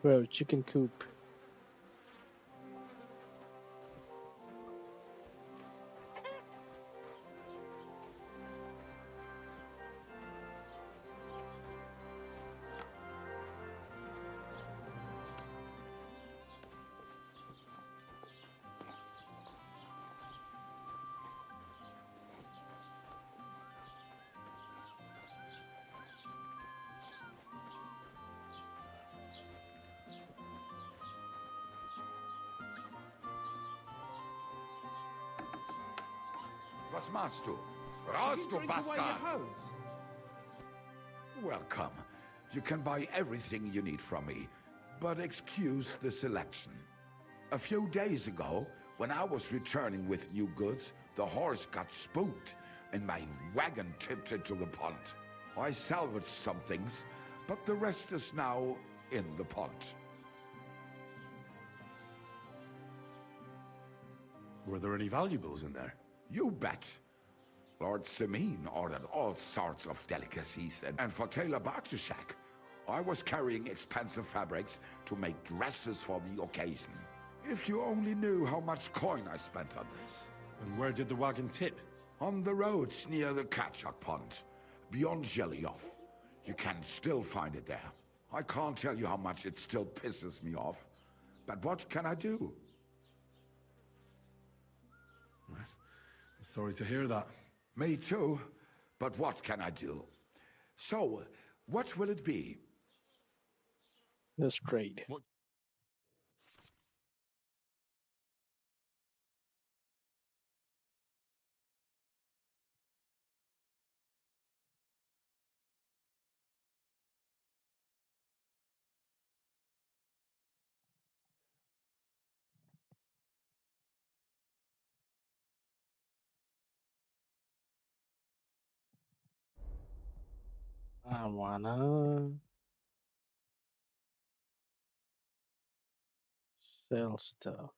Bro, chicken coop. Was machst du? Did Raus, you du drink away your Bastard! hose? Welcome. You can buy everything you need from me, but excuse the selection. A few days ago, when I was returning with new goods, the horse got spooked and my wagon tipped into the pond. I salvaged some things, but the rest is now in the pond. Were there any valuables in there? You bet. Lord Semin ordered all sorts of delicacies, and for Taylor Bartishak, I was carrying expensive fabrics to make dresses for the occasion. If you only knew how much coin I spent on this. And where did the wagon tip? On the roads near the Katchak Pond, beyond Zhelyov. You can still find it there. I can't tell you how much it still pisses me off, but what can I do? Sorry to hear that. Me too, but what can I do? So, what will it be? Let's trade. What? I wanna sell stuff.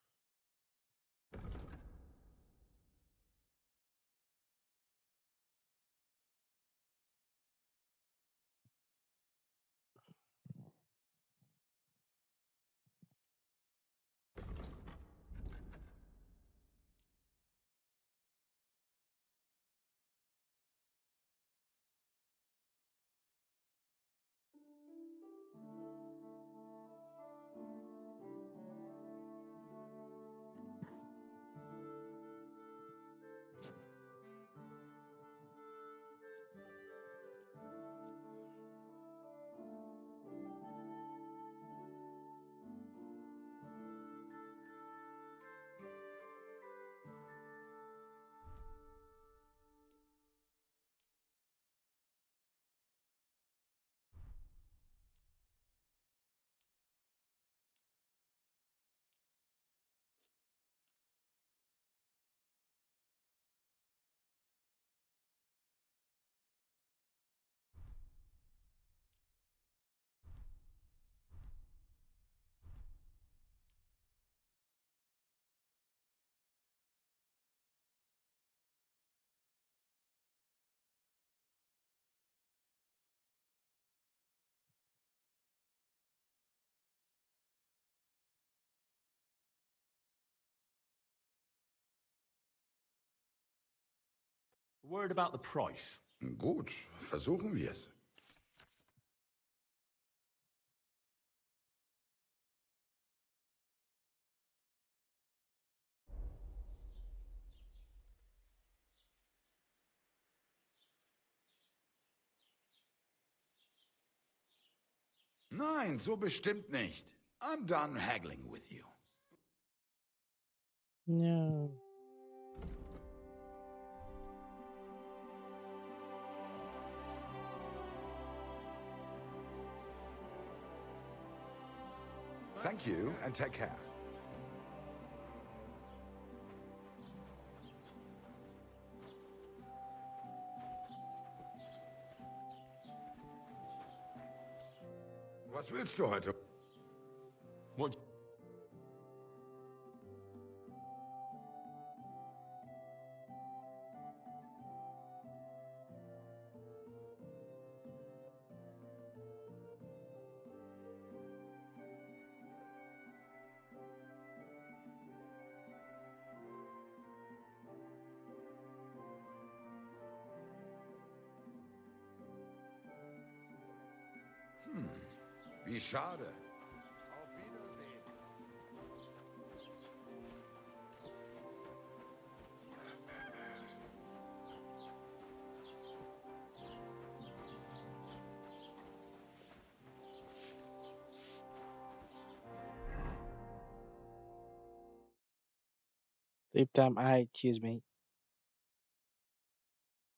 Word about the price. Gut, versuchen wir es. Nein, so bestimmt nicht. I'm done haggling with you. No. Thank you, and take care. Was willst du heute? What? Wie schade. Auf Wiedersehen. Sleep time. Alright, cheers, mate.